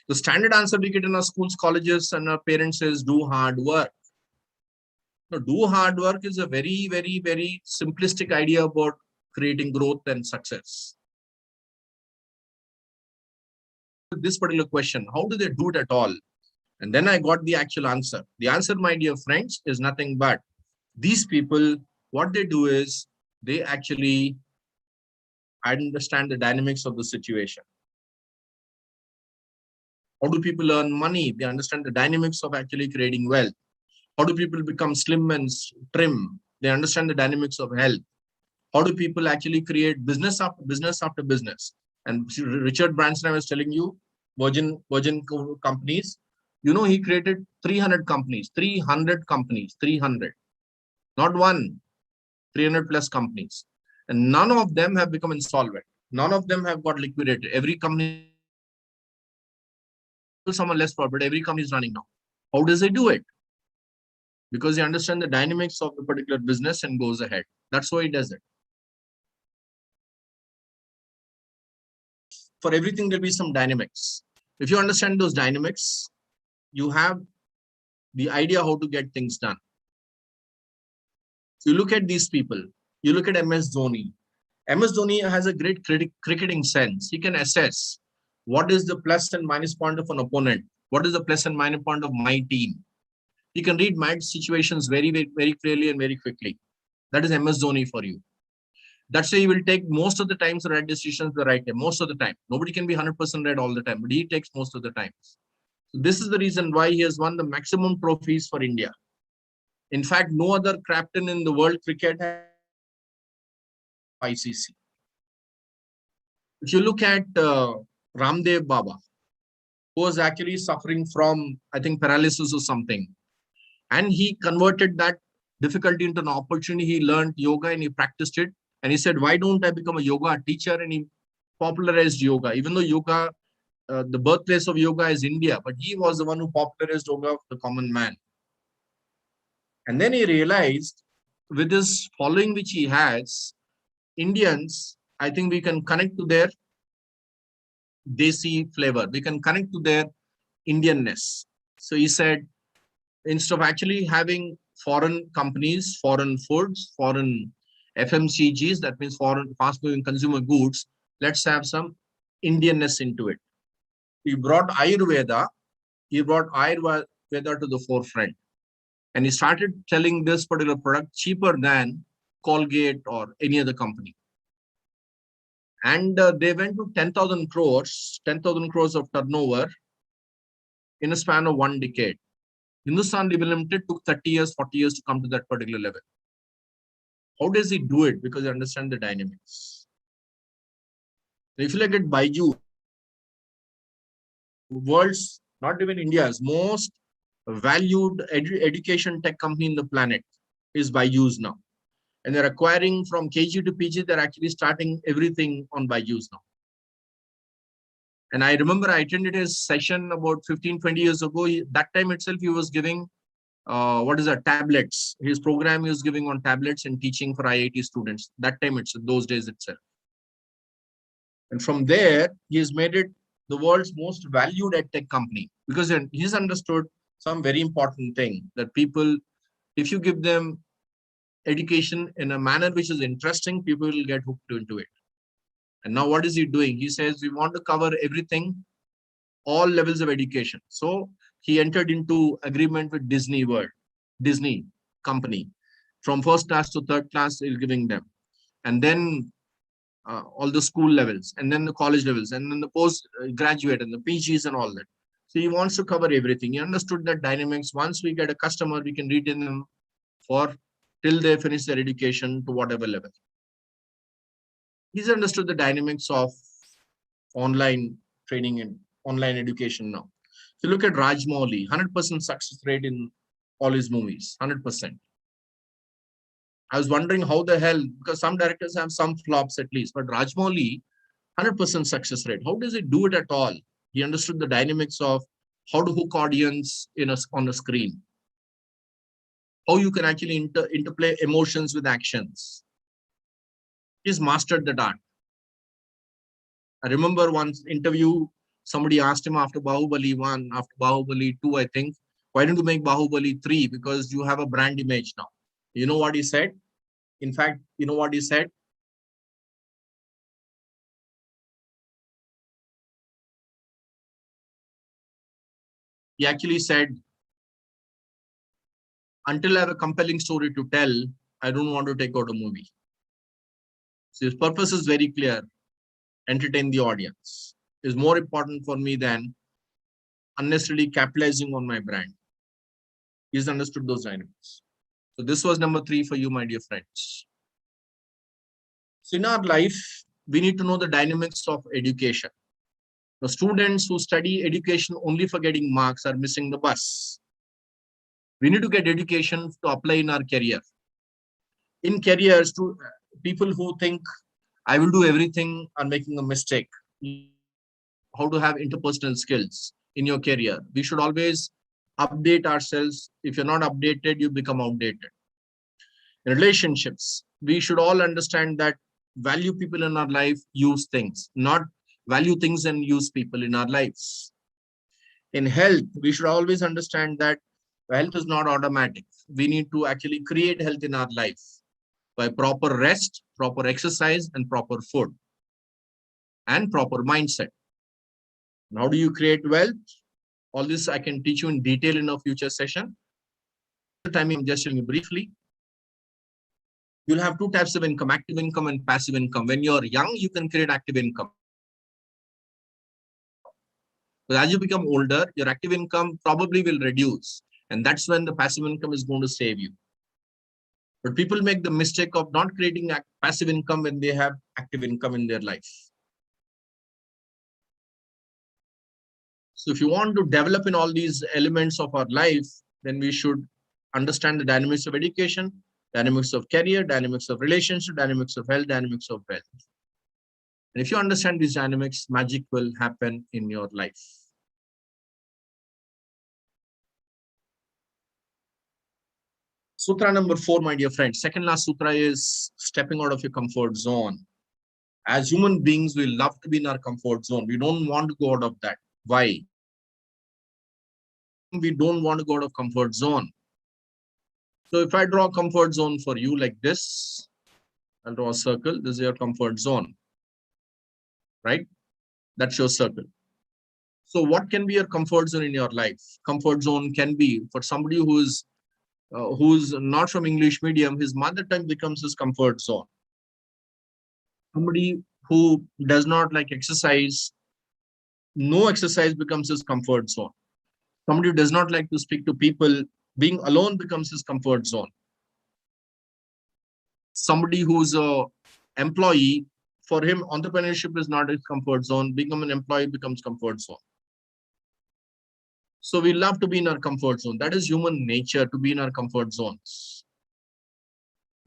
The standard answer we get in our schools, colleges, and our parents is do hard work. Now, do hard work is a very, very, very simplistic idea about creating growth and success. This particular question, how do they do it at all? And then I got the actual answer. The answer, my dear friends, is nothing but these people, what they do is they actually understand the dynamics of the situation. How do people earn money? They understand the dynamics of actually creating wealth. How do people become slim and trim? They understand the dynamics of health. How do people actually create business after business after business? And Richard Branson, I was telling you, Virgin companies, you know, he created 300 companies, 300 companies, 300. Not one, 300 plus companies. And none of them have become insolvent. None of them have got liquidated. Every company, someone less profit, every company is running now. How does he do it? Because he understands the dynamics of the particular business and goes ahead. That's why he does it. For everything, there'll be some dynamics. If you understand those dynamics, you have the idea how to get things done. So you look at these people, you look at MS Dhoni. MS Dhoni has a great cricketing sense. He can assess what is the plus and minus point of an opponent. What is the plus and minus point of my team? He can read match situations very, very, very clearly and very quickly. That is MS Dhoni for you. That's why he will take most of the times the right decisions the right time, most of the time. Nobody can be 100% right all the time, but he takes most of the times. So this is the reason why he has won the maximum trophies for India. In fact, no other captain in the world cricket has ICC. If you look at Ramdev Baba, who was actually suffering from, I think, paralysis or something, and he converted that difficulty into an opportunity. He learned yoga and he practiced it. And he said, why don't I become a yoga teacher? And he popularized yoga, even though yoga, the birthplace of yoga is India, but he was the one who popularized yoga for the common man. And then he realized with this following which he has, Indians, I think we can connect to their desi flavor. We can connect to their Indianness. So he said, instead of actually having foreign companies, foreign foods, foreign FMCGs, that means foreign fast-moving consumer goods, let's have some Indianness into it. He brought Ayurveda to the forefront. And he started selling this particular product cheaper than Colgate or any other company. And they went to 10,000 crores of turnover in a span of 1 decade. Hindustan Lever Limited took 30 years, 40 years to come to that particular level. How does he do it? Because they understand the dynamics. If you look at Byju's, world's, not even India's, most valued education tech company in the planet is Byju's now. And they're acquiring from KG to PG, they're actually starting everything on Byju's now. And I remember I attended his session about 15, 20 years ago. That time itself, he was giving, tablets. His program he was giving on tablets and teaching for IIT students. That time itself, those days itself. And from there, he has made it the world's most valued edtech company, because he's understood some very important thing, that people, if you give them education in a manner which is interesting, people will get hooked into it. And now what is he doing? He says, we want to cover everything, all levels of education. So he entered into agreement with Disney company. From first class to third class, he's giving them. And then all the school levels, and then the college levels, and then the postgraduate and the PGs and all that. So he wants to cover everything. He understood that dynamics. Once we get a customer, we can retain them for till they finish their education to whatever level. He's understood the dynamics of online training and online education now. If you look at Rajmouli, 100% success rate in all his movies, 100%. I was wondering how the hell, because some directors have some flops at least, but Rajmouli, 100% success rate. How does he do it at all? He understood the dynamics of how to hook audience on a screen. How you can actually interplay emotions with actions. He's mastered that art. I remember once interview, somebody asked him after Bahubali 1, after Bahubali 2, I think, why don't you make Bahubali 3? Because you have a brand image now. You know what he said? In fact, you know what he said? He actually said, until I have a compelling story to tell, I don't want to take out a movie. So his purpose is very clear. Entertain the audience is more important for me than unnecessarily capitalizing on my brand. He's understood those dynamics. So this was number 3 for you, my dear friends. So in our life, we need to know the dynamics of education. The students who study education only for getting marks are missing the bus. We need to get education to apply in our career. In careers, to people who think I will do everything are making a mistake. How to have interpersonal skills in your career. We should always update ourselves. If you're not updated, you become outdated. In relationships, we should all understand that value people in our life, use things, not value things and use people in our lives. In health, we should always understand that health is not automatic. We need to actually create health in our life by proper rest, proper exercise, and proper food, and proper mindset. And how do you create wealth? All this I can teach you in detail in a future session. I'm just telling you briefly. You'll have 2 types of income, active income and passive income. When you're young, you can create active income. But as you become older, your active income probably will reduce. And that's when the passive income is going to save you. But people make the mistake of not creating passive income when they have active income in their life. So if you want to develop in all these elements of our life, then we should understand the dynamics of education, dynamics of career, dynamics of relationship, dynamics of health, dynamics of wealth. And if you understand these dynamics, magic will happen in your life. Sutra number 4, my dear friends. Second last sutra is stepping out of your comfort zone. As human beings, we love to be in our comfort zone. We don't want to go out of that. Why? We don't want to go out of comfort zone. So if I draw a comfort zone for you like this, I'll draw a circle. This is your comfort zone, right? That's your circle. So what can be your comfort zone in your life? Comfort zone can be for somebody who is who's not from English medium, his mother tongue becomes his comfort zone. Somebody who does not like exercise, no exercise becomes his comfort zone. Somebody who does not like to speak to people, being alone becomes his comfort zone. Somebody who's a employee, for him, entrepreneurship is not his comfort zone. Become an employee becomes comfort zone. So we love to be in our comfort zone. That is human nature, to be in our comfort zones.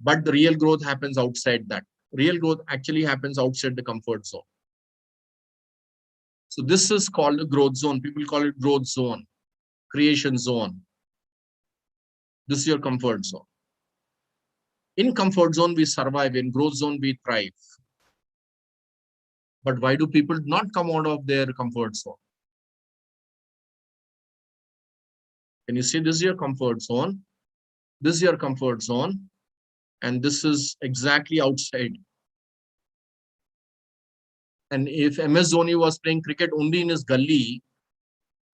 But the real growth happens outside that. Real growth actually happens outside the comfort zone. So this is called a growth zone. People call it growth zone, creation zone. This is your comfort zone. In comfort zone, we survive. In growth zone, we thrive. But why do people not come out of their comfort zone? Can you see, this is your comfort zone? This is your comfort zone. And this is exactly outside. And if MS Dhoni was playing cricket only in his gully,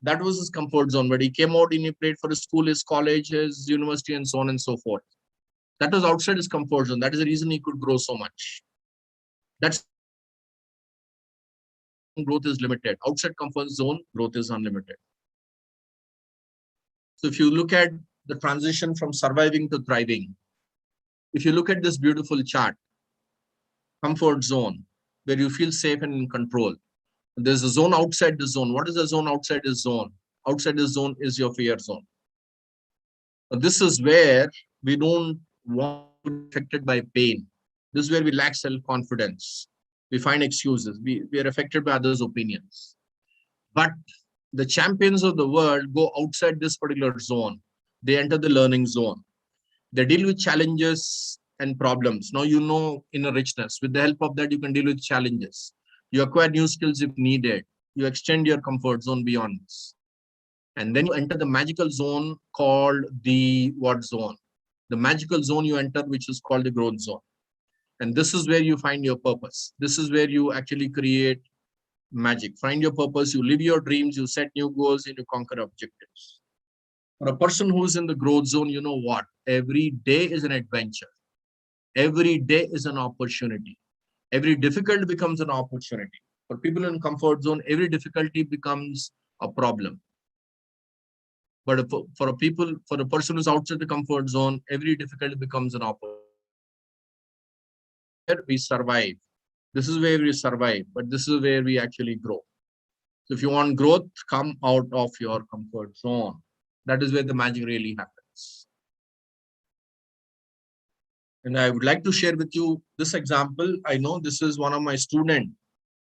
that was his comfort zone. But he came out and he played for his school, his college, his university, and so on and so forth. That was outside his comfort zone. That is the reason he could grow so much. That's growth is limited. Outside comfort zone, growth is unlimited. So if you look at the transition from surviving to thriving, if you look at this beautiful chart, comfort zone, where you feel safe and in control. There's a zone outside the zone. What is the zone outside the zone? Outside the zone is your fear zone. This is where we don't want to be affected by pain. This is where we lack self-confidence. We find excuses. We are affected by others' opinions. But the champions of the world go outside this particular zone. They enter the learning zone. They deal with challenges and problems. Now you know inner richness. With the help of that, you can deal with challenges. You acquire new skills if needed. You extend your comfort zone beyond this. And then you enter the magical zone called the what zone? The magical zone you enter, which is called the growth zone. And this is where you find your purpose. This is where you actually create magic. Find your purpose, you live your dreams, you set new goals, and you conquer objectives. For a person who's in the growth zone, you know what? Every day is an adventure. Every day is an opportunity. Every difficulty becomes an opportunity. For people in comfort zone, every difficulty becomes a problem. But for a person who's outside the comfort zone, every difficulty becomes an opportunity. We survive. This is where we survive, but this is where we actually grow. So if you want growth, come out of your comfort zone. That is where the magic really happens. And I would like to share with you this example. I know this is one of my students,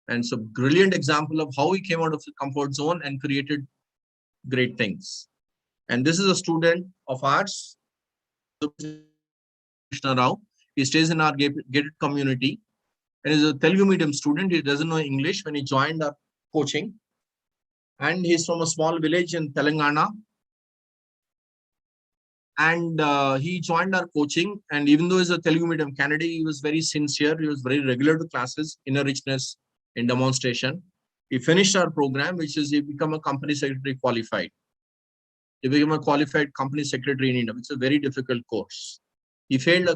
and it's a brilliant example of how he came out of the comfort zone and created great things. And this is a student of ours, Krishna Rao. He stays in our gated community and is a Telugu medium student. He doesn't know English when he joined our coaching. And he's from a small village in Telangana. And he joined our coaching. And even though he's a Telugu medium candidate, he was very sincere. He was very regular to classes, inner richness in demonstration. He finished our program, which is he become a company secretary qualified. He became a qualified company secretary in India, which is a very difficult course. He failed a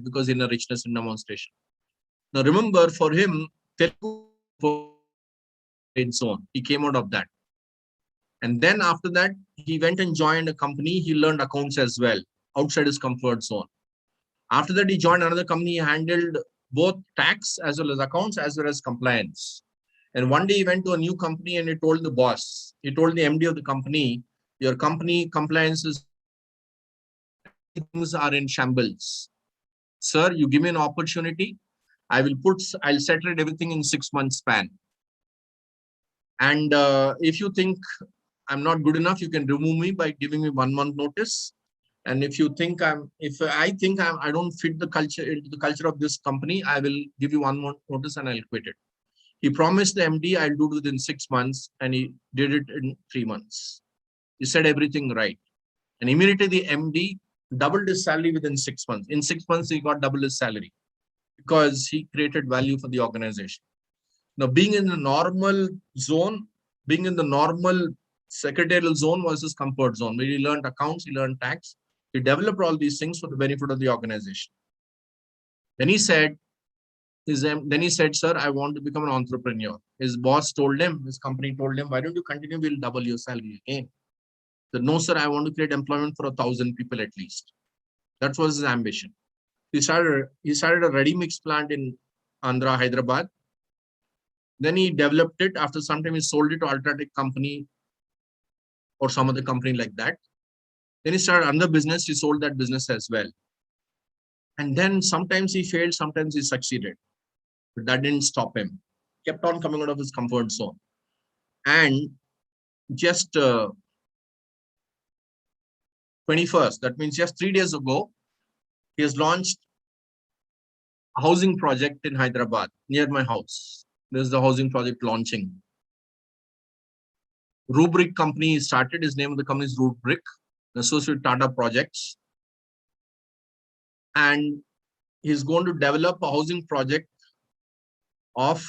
because inner richness in demonstration. Now remember, for him, Telugu zone. He came out of that. And then after that, he went and joined a company. He learned accounts as well, outside his comfort zone. After that, he joined another company. He handled both tax as well as accounts as well as compliance. And one day he went to a new company and he told the boss, he told the MD of the company, your company compliances things are in shambles. Sir, you give me an opportunity. I'll settle everything in 6 months span. And if you think I'm not good enough, you can remove me by giving me 1 month notice. And if I think I don't fit the culture of this company, I will give you 1 month notice and I'll quit it. He promised the MD I'll do it within 6 months, and he did it in 3 months. He said everything right. And immediately the MD doubled his salary within 6 months. In 6 months, he got double his salary because he created value for the organization. Now, being in the normal zone, being in the normal secretarial zone was his comfort zone, where he learned accounts, he learned tax. He developed all these things for the benefit of the organization. Then he said, sir, I want to become an entrepreneur. His boss told him, his company told him, why don't you continue? We'll double your salary again. He said, no, sir, I want to create employment for 1,000 people at least. That was his ambition. He started a ready mix plant in Andhra, Hyderabad. Then he developed it. After some time, he sold it to Ultratech company or some other company like that. Then he started another business. He sold that business as well. And then sometimes he failed, sometimes he succeeded. But that didn't stop him. Kept on coming out of his comfort zone. And just 21st, that means just 3 days ago, he has launched a housing project in Hyderabad near my house. This is the housing project launching. Rubric company started. His name of the company is Rubric, associated with Tata Projects. And he's going to develop a housing project of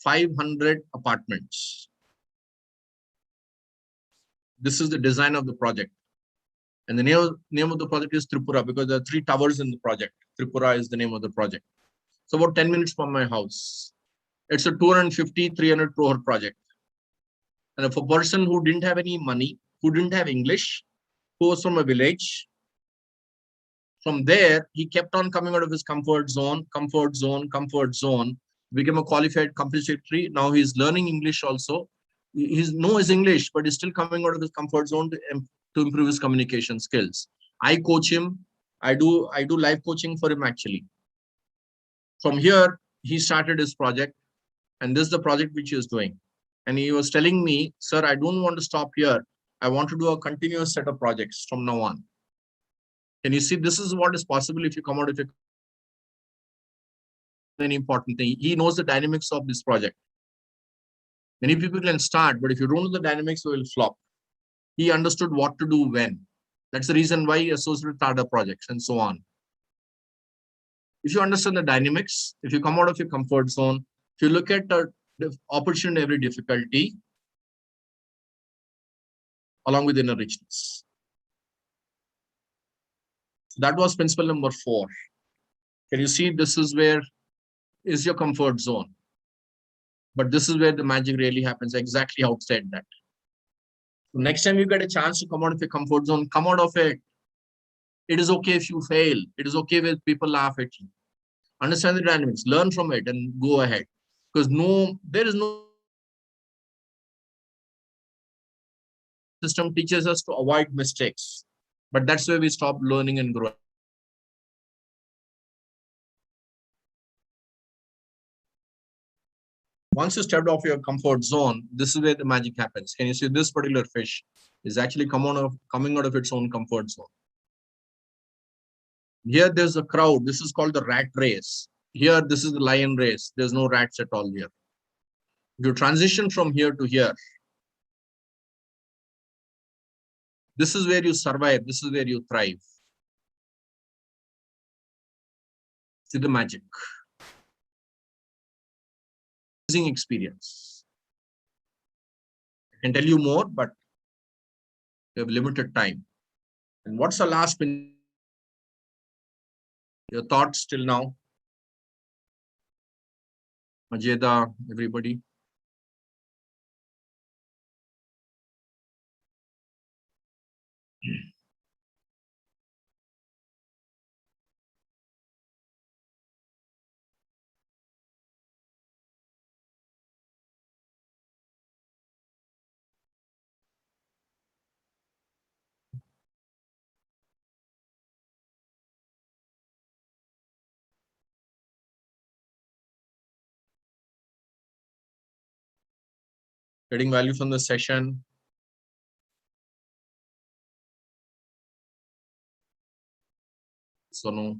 500 apartments. This is the design of the project. And the name of the project is Tripura, because there are 3 towers in the project. Tripura is the name of the project. So about 10 minutes from my house. It's a 250, 300 crore project. And if a person who didn't have any money, who didn't have English, who was from a village, from there, he kept on coming out of his comfort zone, became a qualified company secretary. Now he's learning English also. He knows English, but he's still coming out of his comfort zone to improve his communication skills. I coach him. I do live coaching for him actually. From here, he started his project, and this is the project which he is doing. And he was telling me, sir, I don't want to stop here. I want to do a continuous set of projects from now on. Can you see, this is what is possible if you come out of it. An important thing. He knows the dynamics of this project. Many people can start, but if you don't know the dynamics, you will flop. He understood what to do when. That's the reason why he associated with Tata projects and so on. If you understand the dynamics, if you come out of your comfort zone, if you look at the opportunity, every difficulty, along with inner richness. So that was principle number 4. Can you see, this is where is your comfort zone? But this is where the magic really happens, exactly outside that. So next time you get a chance to come out of your comfort zone, come out of it. It is okay if you fail. It is okay if people laugh at you. Understand the dynamics, learn from it and go ahead. Because there is no system teaches us to avoid mistakes. But that's where we stop learning and growing. Once you stepped off your comfort zone, this is where the magic happens. Can you see this particular fish is actually coming out of its own comfort zone? Here there's a crowd. This is called the rat race. Here, this is the lion race. There's no rats at all here. If you transition from here to here, this is where you survive. This is where you thrive. See the magic. Amazing experience. I can tell you more, but we have limited time. And what's the last thing? Your thoughts till now? Majeda, everybody. Getting value from the session. So no.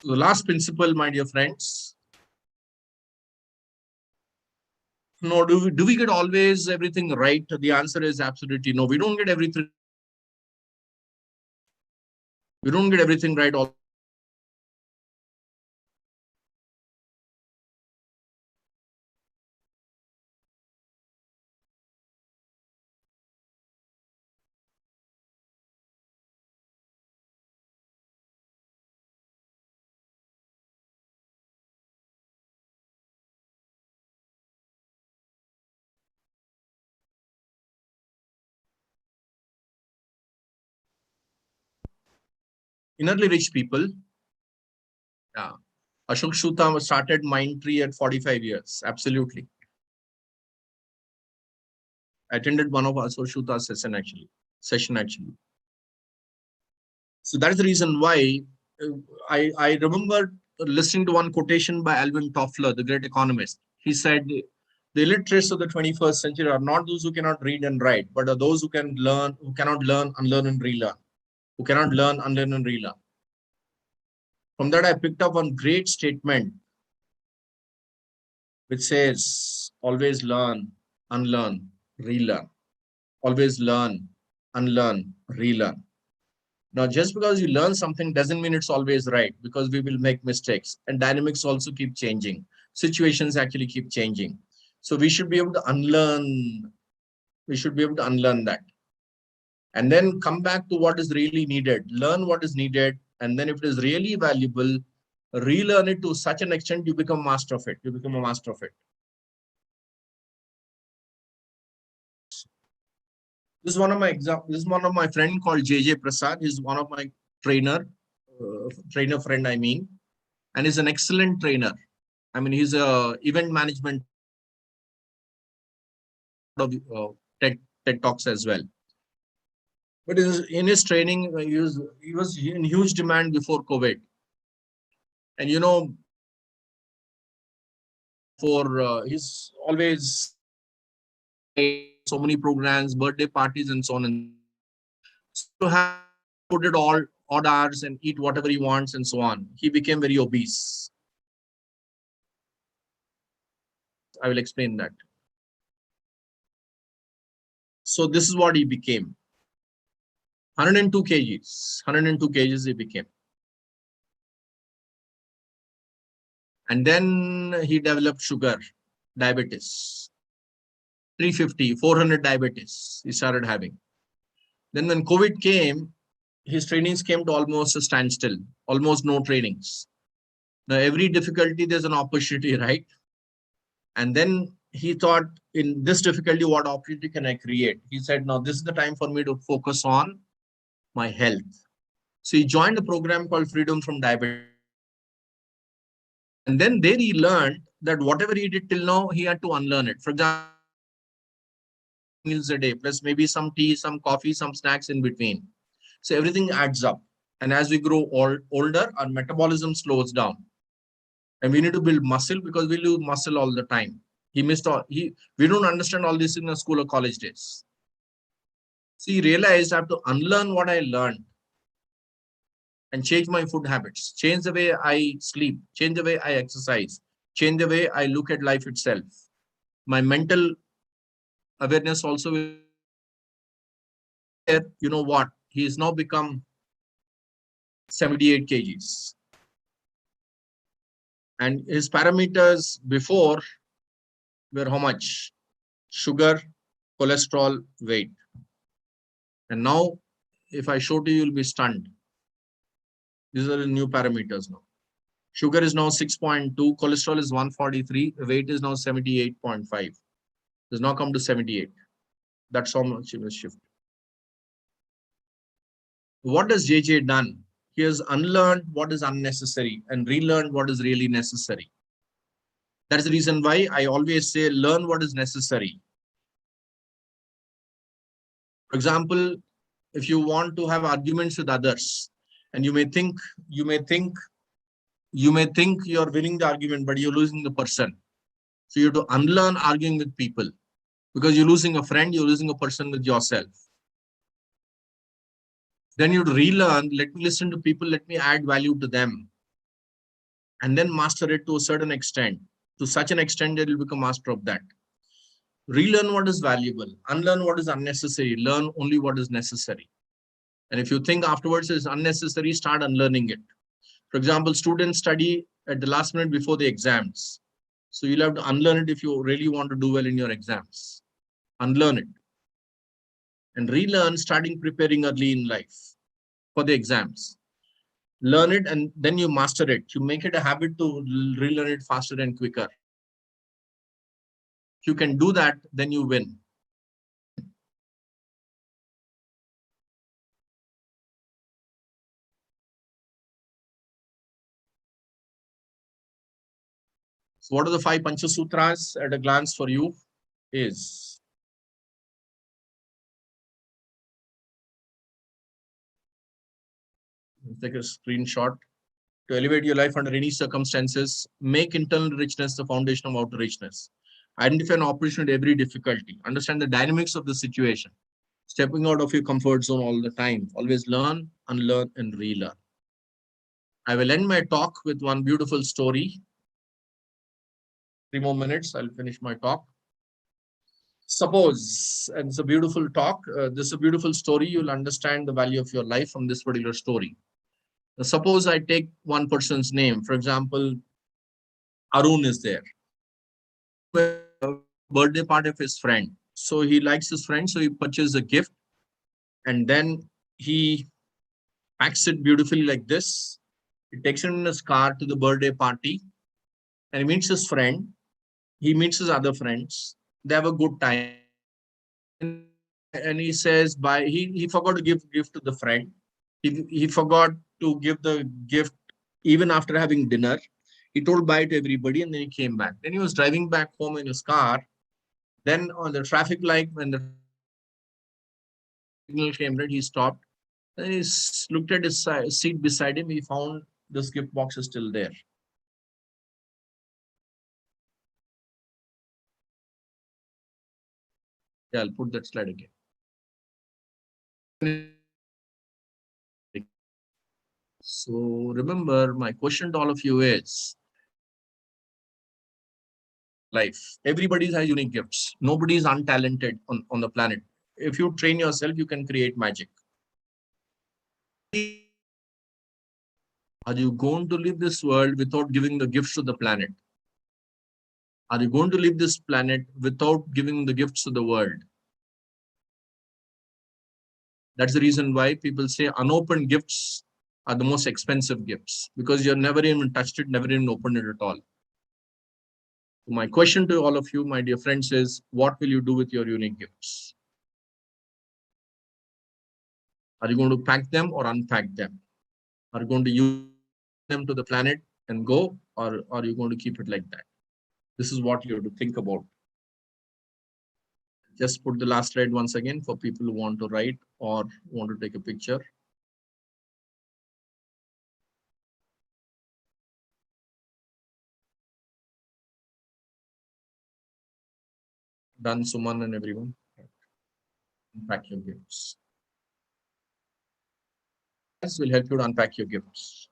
The last principle, my dear friends. No, do we get always everything right? The answer is absolutely no. We don't get everything. We don't get everything right all. Innerly rich people. Yeah. Ashok Shuta started Mindtree at 45 years. Absolutely. I attended one of Ashok Shuta's session actually. So that is the reason why I remember listening to one quotation by Alvin Toffler, the great economist. He said, the illiterates of the 21st century are not those who cannot read and write, but are those who can learn, who cannot learn, unlearn, and relearn. Who cannot learn, unlearn, and relearn. From that, I picked up one great statement which says, always learn, unlearn, relearn. Always learn, unlearn, relearn. Now, just because you learn something doesn't mean it's always right, because we will make mistakes and dynamics also keep changing. Situations actually keep changing. So we should be able to unlearn. We should be able to unlearn that. And then come back to what is really needed. Learn what is needed. And then if it is really valuable, relearn it to such an extent you become master of it. You become a master of it. This is one of my examples. This is one of my friend called JJ Prasad. He's one of my trainer friend, I mean, and he's an excellent trainer. I mean, he's a event management of TED Talks as well. But in his training, he was in huge demand before COVID. And you know, for he's always so many programs, birthday parties, and so on. And so to have put it all odd hours and eat whatever he wants and so on, he became very obese. I will explain that. So this is what he became. 102 kgs. 102 kgs he became. And then he developed sugar, diabetes. 350, 400 diabetes he started having. Then when COVID came, his trainings came to almost a standstill, almost no trainings. Now, every difficulty, there's an opportunity, right? And then he thought, in this difficulty, what opportunity can I create? He said, now this is the time for me to focus on my health. So he joined a program called Freedom from Diabetes. And then there he learned that whatever he did till now, he had to unlearn it. For example, meals a day, plus maybe some tea, some coffee, some snacks in between. So everything adds up. And as we grow older, our metabolism slows down. And we need to build muscle because we lose muscle all the time. We don't understand all this in the school or college days. So he realized I have to unlearn what I learned and change my food habits, change the way I sleep, change the way I exercise, change the way I look at life itself. My mental awareness also will. You know what? He has now become 78 kgs. And his parameters before were how much? Sugar, cholesterol, weight. And now, if I show to you, you'll be stunned. These are the new parameters now. Sugar is now 6.2, cholesterol is 143, weight is now 78.5. It's now come to 78. That's how much it was shifted. What has JJ done? He has unlearned what is unnecessary and relearned what is really necessary. That is the reason why I always say learn what is necessary. For example, if you want to have arguments with others, and you may think you're winning the argument, but you're losing the person. So you have to unlearn arguing with people, because you're losing a friend, you're losing a person with yourself. Then you have to relearn, let me listen to people, let me add value to them. and then master it to a certain extent. To such an extent that you'll become master of that. Relearn what is valuable, unlearn what is unnecessary, learn only what is necessary. And if you think afterwards is unnecessary, start unlearning it. For example, students study at the last minute before the exams. So you'll have to unlearn it if you really want to do well in your exams. Unlearn it. And relearn starting preparing early in life for the exams. Learn it and then you master it. You make it a habit to relearn it faster and quicker. If you can do that, then you win. So what are the 5 Panchasutras at a glance for you is take a screenshot. To elevate your life under any circumstances, make internal richness the foundation of outer richness. Identify an opportunity every difficulty. Understand the dynamics of the situation. Stepping out of your comfort zone all the time. Always learn, unlearn, and relearn. I will end my talk with one beautiful story. 3 more minutes, I'll finish my talk. Suppose, and it's a beautiful talk, this is a beautiful story, you'll understand the value of your life from this particular story. Suppose I take one person's name, for example, Arun is there. Birthday party of his friend. So he likes his friend, so he purchases a gift and then he packs it beautifully like this. He takes it in his car to the birthday party and he meets his friend. He meets his other friends. They have a good time. And he says, bye. He forgot to give gift to the friend. He forgot to give the gift even after having dinner. He told bye to everybody and then he came back. Then he was driving back home in his car. Then on the traffic light, when the signal came red, he stopped. Then he looked at his seat beside him. He found this gift box is still there. Yeah, I'll put that slide again. So remember, my question to all of you is, life. Everybody has unique gifts. Nobody is untalented on the planet. If you train yourself, you can create magic. Are you going to leave this world without giving the gifts to the planet? Are you going to leave this planet without giving the gifts to the world? That's the reason why people say unopened gifts are the most expensive gifts, because you've never even touched it, never even opened it at all. So my question to all of you, my dear friends, is what will you do with your unique gifts? Are you going to pack them or unpack them? Are you going to use them to the planet and go, or are you going to keep it like that? This is what you have to think about. Just put the last slide once again for people who want to write or want to take a picture. Done, Suman and everyone. Unpack your gifts. This will help you to unpack your gifts.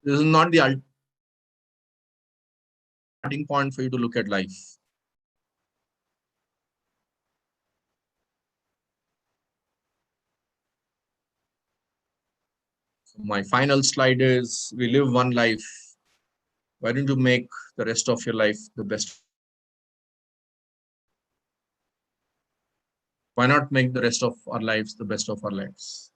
This is not the starting point for you to look at life. So my final slide is, we live one life. Why don't you make the rest of your life the best? Why not make the rest of our lives the best of our lives?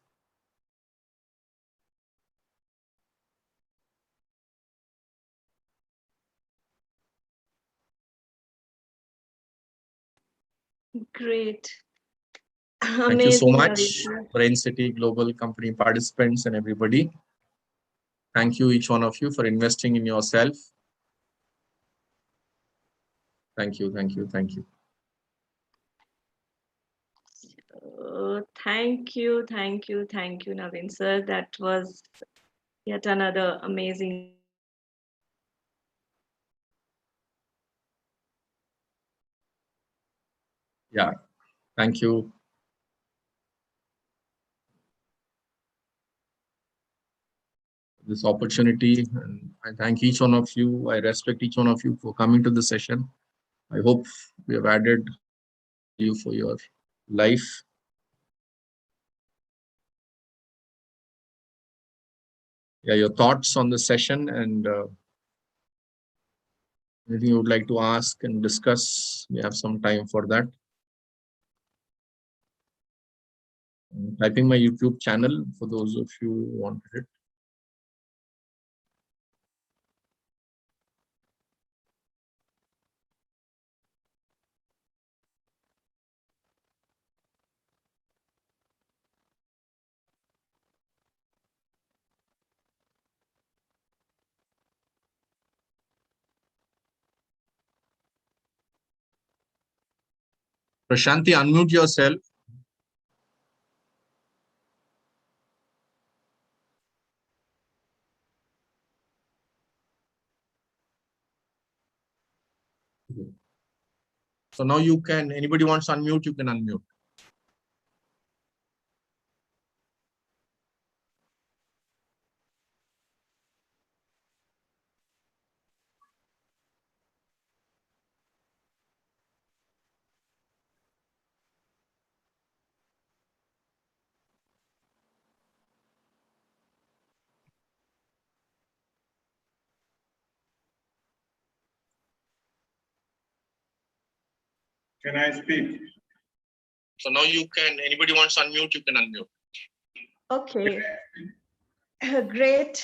Great. Thank you so Amazing, Naveen much, sir. Brainciti global company participants and everybody. Thank you, each one of you, for investing in yourself. Thank you, thank you, thank you. Thank you, Naveen sir. That was yet another amazing. Yeah, thank you. this opportunity. And I thank each one of you. I respect each one of you for coming to the session. I hope we have added you for your life. Yeah, your thoughts on the session and anything you would like to ask and discuss. We have some time for that. I'm typing my YouTube channel for those of you who wanted it. Prashanti, unmute yourself. So now you can, anybody wants to unmute, you can unmute. Can I speak? So now you can, anybody wants to unmute, you can unmute. Okay. Great.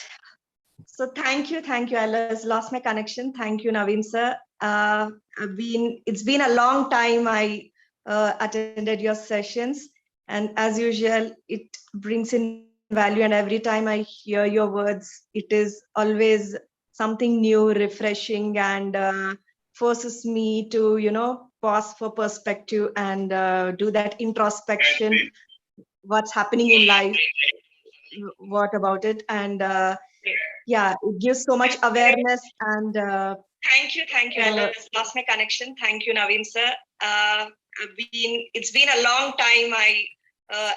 So thank you. I lost my connection. Thank you, Naveen sir. It's been a long time I attended your sessions, and as usual, it brings in value. And every time I hear your words, it is always something new, refreshing, and forces me to, pause for perspective and do that introspection. What's happening in life? What about it? And yeah, it gives so much awareness and thank you. I lost my connection. Thank you, Naveen sir. It's been a long time I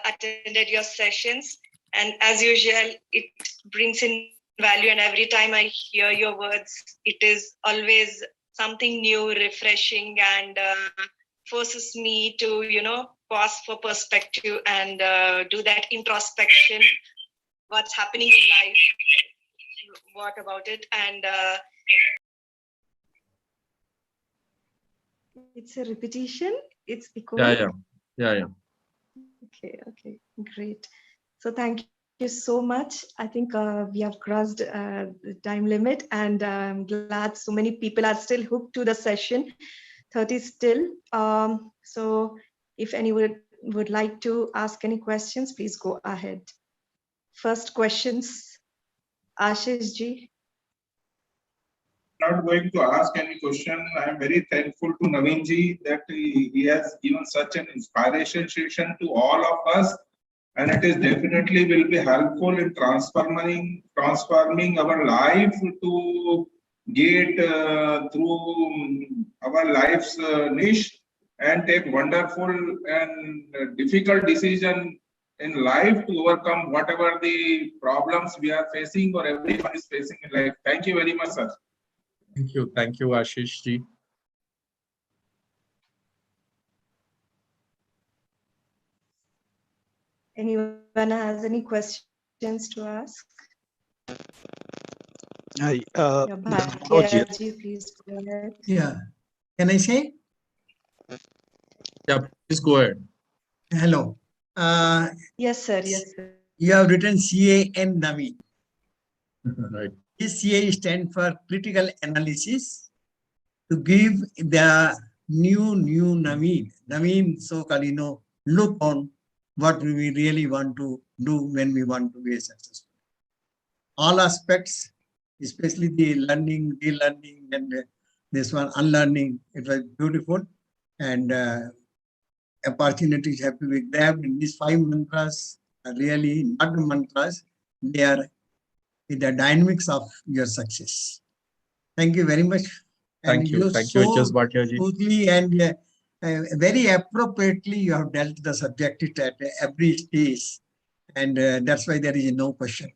attended your sessions, and as usual, it brings in value. And every time I hear your words, it is always something new, refreshing, and forces me to, pause for perspective and do that introspection. What's happening in life? What about it? And it's a repetition. It's echoing. Yeah. Okay, great. So thank you so much. I think we have crossed the time limit, and I'm glad so many people are still hooked to the session. 30 still. So if anyone would like to ask any questions, please go ahead. First questions, Ashish ji. Not going to ask any question. I am very thankful to Naveen ji that he has given such an inspiration session to all of us, and it is definitely will be helpful in transforming our life to get through our life's niche and take wonderful and difficult decision in life to overcome whatever the problems we are facing or everyone is facing in life. Thank you very much, sir. Thank you, Ashish ji. Anyone has any questions to ask? Hi, Bhatia ji, please go ahead. Yeah. Can I say? Yeah, please go ahead. Hello. Yes, sir. Yes, sir. You have written CA and Naveen. Right. This CA stands for critical analysis to give the new Naveen. Naveen, so-called, look on what we really want to do when we want to be successful. All aspects, especially the learning, relearning, and this one, unlearning, it was beautiful. And opportunities have to be grabbed. In these 5 mantras are really not the mantras, they are the dynamics of your success. Thank you very much. Thank you. Thank you, H.S. Bhatia ji. Smoothly and very appropriately you have dealt the subject at every stage. And that's why there is no question.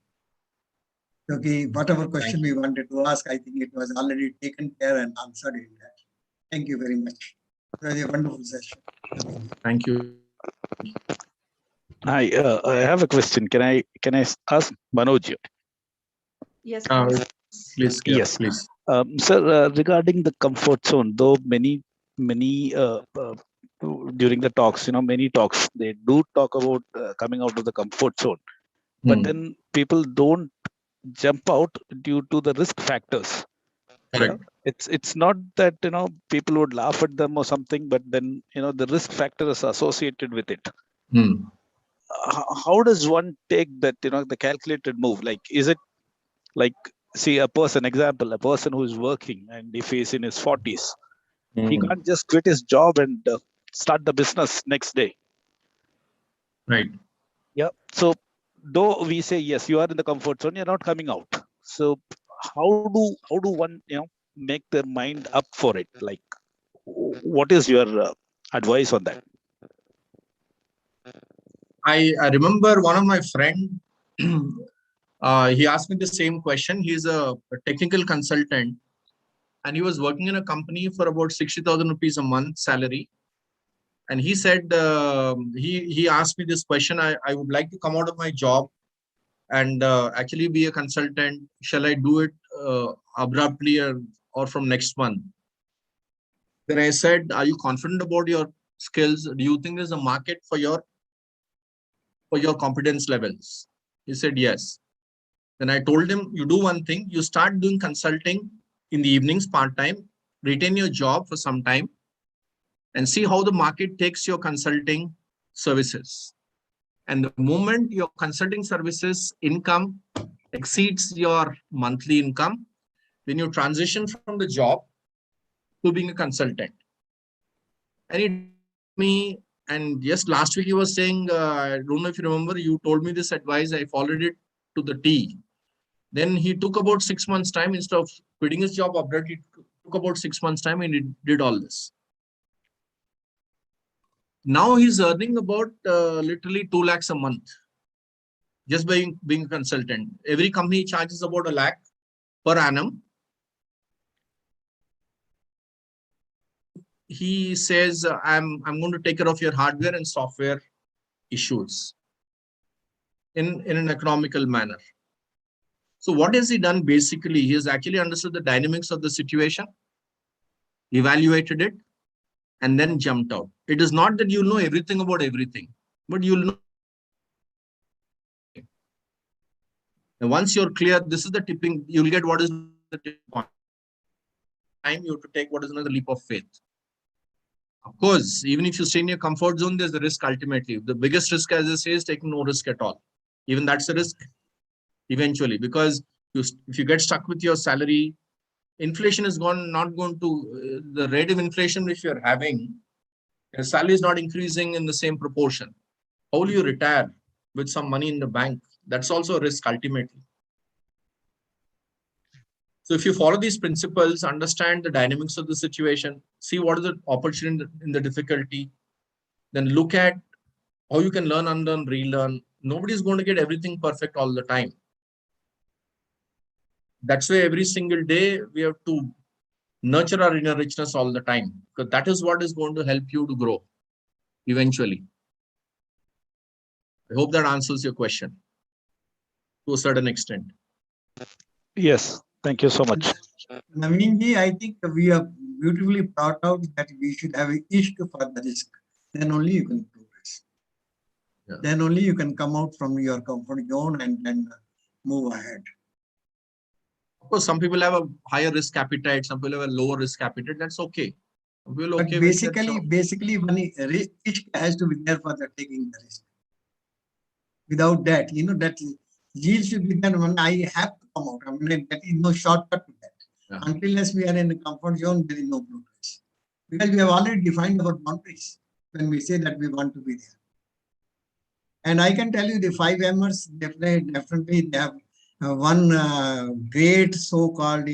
Okay, whatever question we wanted to ask, I think it was already taken care and answered in that. Thank you very much. It was a wonderful session. Thank you. Hi, I have a question. Can I ask Manoj? Yes, Uh, please. please, Yes. please. Sir, regarding the comfort zone, though many during the talks, many talks, they do talk about coming out of the comfort zone, but then people don't jump out due to the risk factors. Correct. It's not that people would laugh at them or something, but then the risk factor is associated with it. How does one take that the calculated move? Like, is it like, see, a person who is working, and if he's in his 40s, he can't just quit his job and start the business next day. Right. Yeah. So though we say yes, you are in the comfort zone, you're not coming out. So how do one make their mind up for it? Like, what is your advice on that? I remember one of my friend, he asked me the same question. He's a technical consultant, and he was working in a company for about 60,000 rupees a month salary. And he said, he asked me this question, I would like to come out of my job and actually be a consultant. Shall I do it abruptly or from next month? Then I said, are you confident about your skills? Do you think there's a market for your competence levels? He said, yes. Then I told him, you do one thing, you start doing consulting in the evenings part-time, retain your job for some time, and see how the market takes your consulting services. And the moment your consulting services income exceeds your monthly income, then you transition from the job to being a consultant. And he told me, and yes, last week he was saying, I don't know if you remember, you told me this advice, I followed it to the T. Then he took about 6 months time, instead of quitting his job abruptly, he took about 6 months time and he did all this. Now he's earning about literally 2 lakhs a month just by being a consultant. Every company charges about 1 lakh per annum. He says, I'm going to take care of your hardware and software issues in an economical manner. So what has he done? Basically, he has actually understood the dynamics of the situation, evaluated it, and then jumped out. It is not that you'll know everything about everything, but you'll know. And once you're clear, this is the tipping, you'll get what is the tipping point. Time you have to take what is another leap of faith. Of course, even if you stay in your comfort zone, there's the risk ultimately. The biggest risk, as I say, is taking no risk at all. Even that's a risk eventually, because if you get stuck with your salary, inflation is not going to, the rate of inflation which you're having, your salary is not increasing in the same proportion. How will you retire with some money in the bank? That's also a risk ultimately. So if you follow these principles, understand the dynamics of the situation, see what is the opportunity in the difficulty, then look at how you can learn, unlearn, relearn. Nobody is going to get everything perfect all the time. That's why every single day we have to nurture our inner richness all the time, because that is what is going to help you to grow eventually. I hope that answers your question to a certain extent. Yes, thank you so much. Naveen, I think we have beautifully brought out that we should have an ishq for the risk. Then only you can progress. Yeah. Then only you can come out from your comfort zone and move ahead. Of course, some people have a higher risk appetite, some people have a lower risk appetite. That's okay. We'll But okay basically, one ishq has to be there for the taking the risk. Without that, that yield should be there when I have to come out. I mean, that is no shortcut to that. Yeah. Unless we are in the comfort zone, there is no progress. Because we have already defined our boundaries when we say that we want to be there. And I can tell you the 5 Mers, definitely they have one great so-called,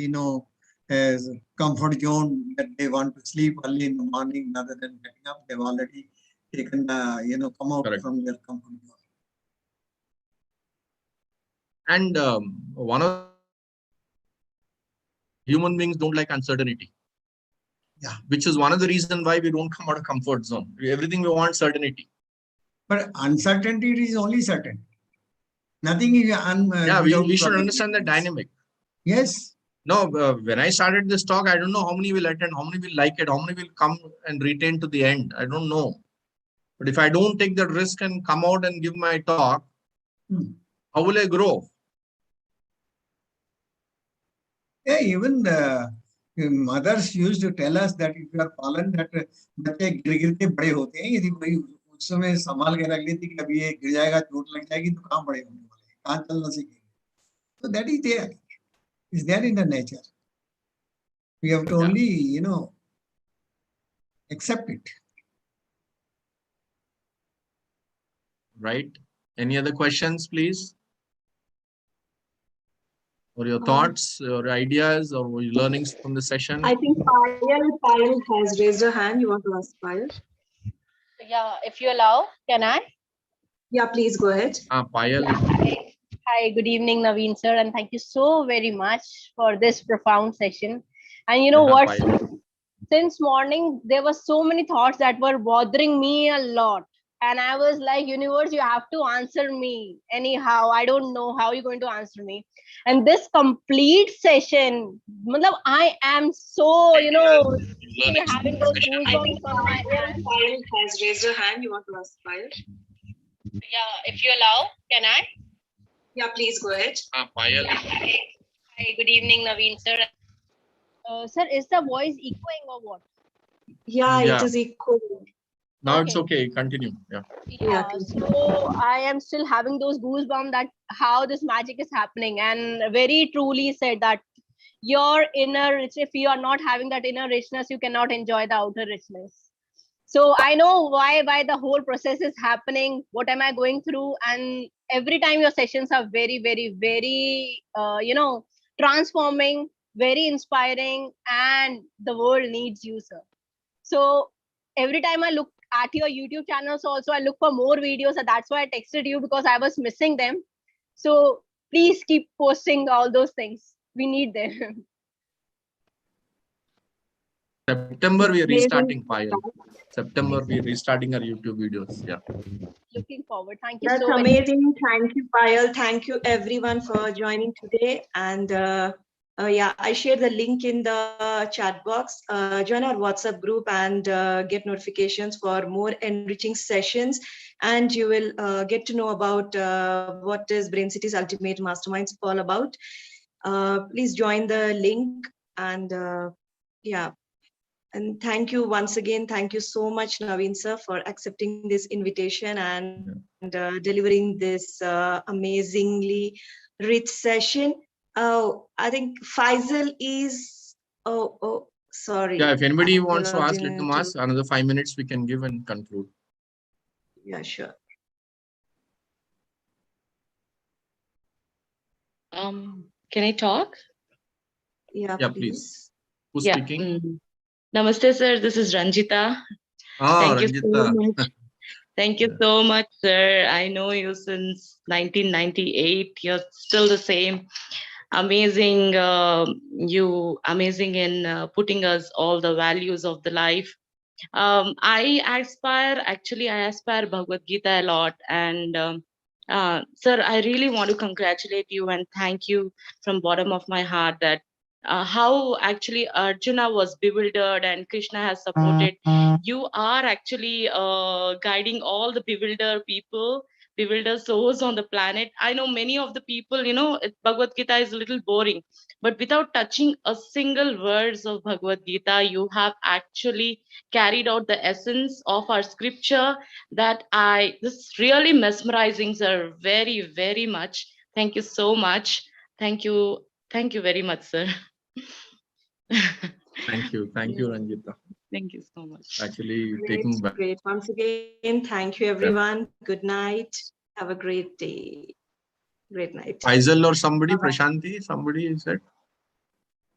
comfort zone that they want to sleep early in the morning rather than getting up. They've already taken, come out Correct. from their comfort zone. And one of human beings don't like uncertainty. Yeah. Which is one of the reasons why we don't come out of comfort zone. Everything we want certainty. But uncertainty is only certain. Nothing is Yeah, we should understand the dynamic. Yes. No, when I started this talk, I don't know how many will attend, how many will like it, how many will come and retain to the end. I don't know. But if I don't take that risk and come out and give my talk, how will I grow? Yeah, even the mothers used to tell us that if you are fallen, that बच्चे गिर-गिर बड़े होते हैं. यदि कोई उस समय संभाल के रख लेती कि अभी ये गिर जाएगा, चोट लग जाएगी तो कहाँ बड़े होने वाले हैं, कहाँ चलना सीखेंगे. So that is there. Is there in the nature. We have to only, accept it. Right? Any other questions, please? Or your thoughts, or ideas, or your learnings from the session? I think Payal has raised her hand. You want to ask Payal? Yeah, if you allow, can I? Yeah, please go ahead. Payal. Hi, good evening, Naveen sir, and thank you so very much for this profound session. And you know what? Payal. Since morning, there were so many thoughts that were bothering me a lot. And I was like, universe, you have to answer me anyhow. I don't know how you're going to answer me. And this complete session, I am so, having those goosebumps on my hand. Payal has raised her hand. You want to ask Payal? Yeah, if you allow, can I? Yeah, please go ahead. Payal. Hi, good evening, Naveen sir. Sir, is the voice echoing or what? Yeah, it is echoing. Now it's okay. Continue. Yeah. So I am still having those goosebumps that how this magic is happening, and very truly said that your inner, if you are not having that inner richness, you cannot enjoy the outer richness. So I know why the whole process is happening. What am I going through? And every time your sessions are very, very, very, transforming, very inspiring, and the world needs you, sir. So every time I look at your YouTube channels, also I look for more videos, and that's why I texted you, because I was missing them. So please keep posting all those things. We need them. September we are restarting, Payal. September we are restarting our YouTube videos. Yeah. Looking forward. Thank you That's so much. amazing. Thank you, Payal. Thank you everyone for joining today. And I shared the link in the chat box. Join our WhatsApp group and get notifications for more enriching sessions. And you will get to know about what is Brainciti's Ultimate Masterminds all about. Please join the link. And and thank you once again. Thank you so much, Naveen sir, for accepting this invitation and delivering this amazingly rich session. Oh, I think Faisal is. Oh, sorry. Yeah, if anybody wants to ask, let them ask. Another 5 minutes we can give and conclude. Yeah, sure. Can I talk? Yeah, please. Who's speaking? Namaste, sir. This is Ranjita. Thank you so much. Thank you so much, sir. I know you since 1998. You're still the same. Amazing. Amazing in putting us all the values of the life. I aspire Bhagavad Gita a lot. And sir, I really want to congratulate you and thank you from bottom of my heart that how actually Arjuna was bewildered and Krishna has supported. You are actually guiding all the bewildered souls on the planet. I know many of the people, Bhagavad Gita is a little boring, but without touching a single words of Bhagavad Gita, you have actually carried out the essence of our scripture that this is really mesmerizing, sir, very, very much. Thank you so much. Thank you very much, sir. Thank you, Ranjita. Thank you so much. Actually, taking back. Great. Once again, thank you, everyone. Good night. Have a great day. Great night. Faisal or somebody, Prashanti, somebody said?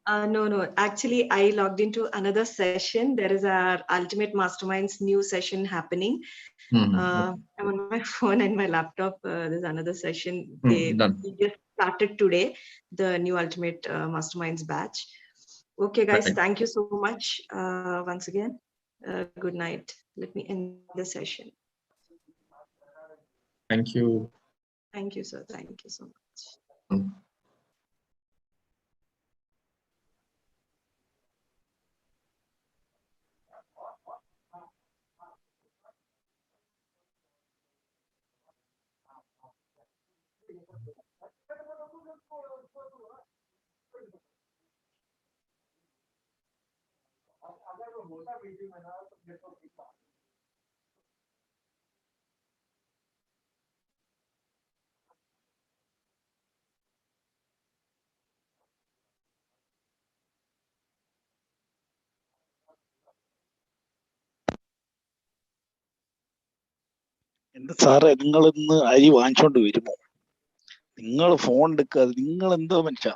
No. Actually, I logged into another session. There is our Ultimate Masterminds new session happening. I'm on my phone and my laptop. There's another session. They just started today, the new Ultimate Masterminds batch. Okay, guys, Right. thank you so much once again. Good night. Let me end the session. Thank you. Thank you, sir. Thank you so much. എന്റെ സാറേ, നിങ്ങൾ ഇന്ന് അരി വാങ്ങിച്ചോണ്ട് വരുമോ? നിങ്ങൾ phone എടുക്കാതെ നിങ്ങൾ എന്തോ മനുഷ്യ?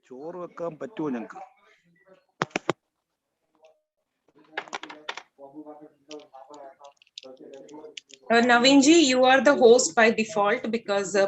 ചോറ് വെക്കാൻ പറ്റുമോ ഞങ്ങക്ക്? Naveen ji, you are the host by default because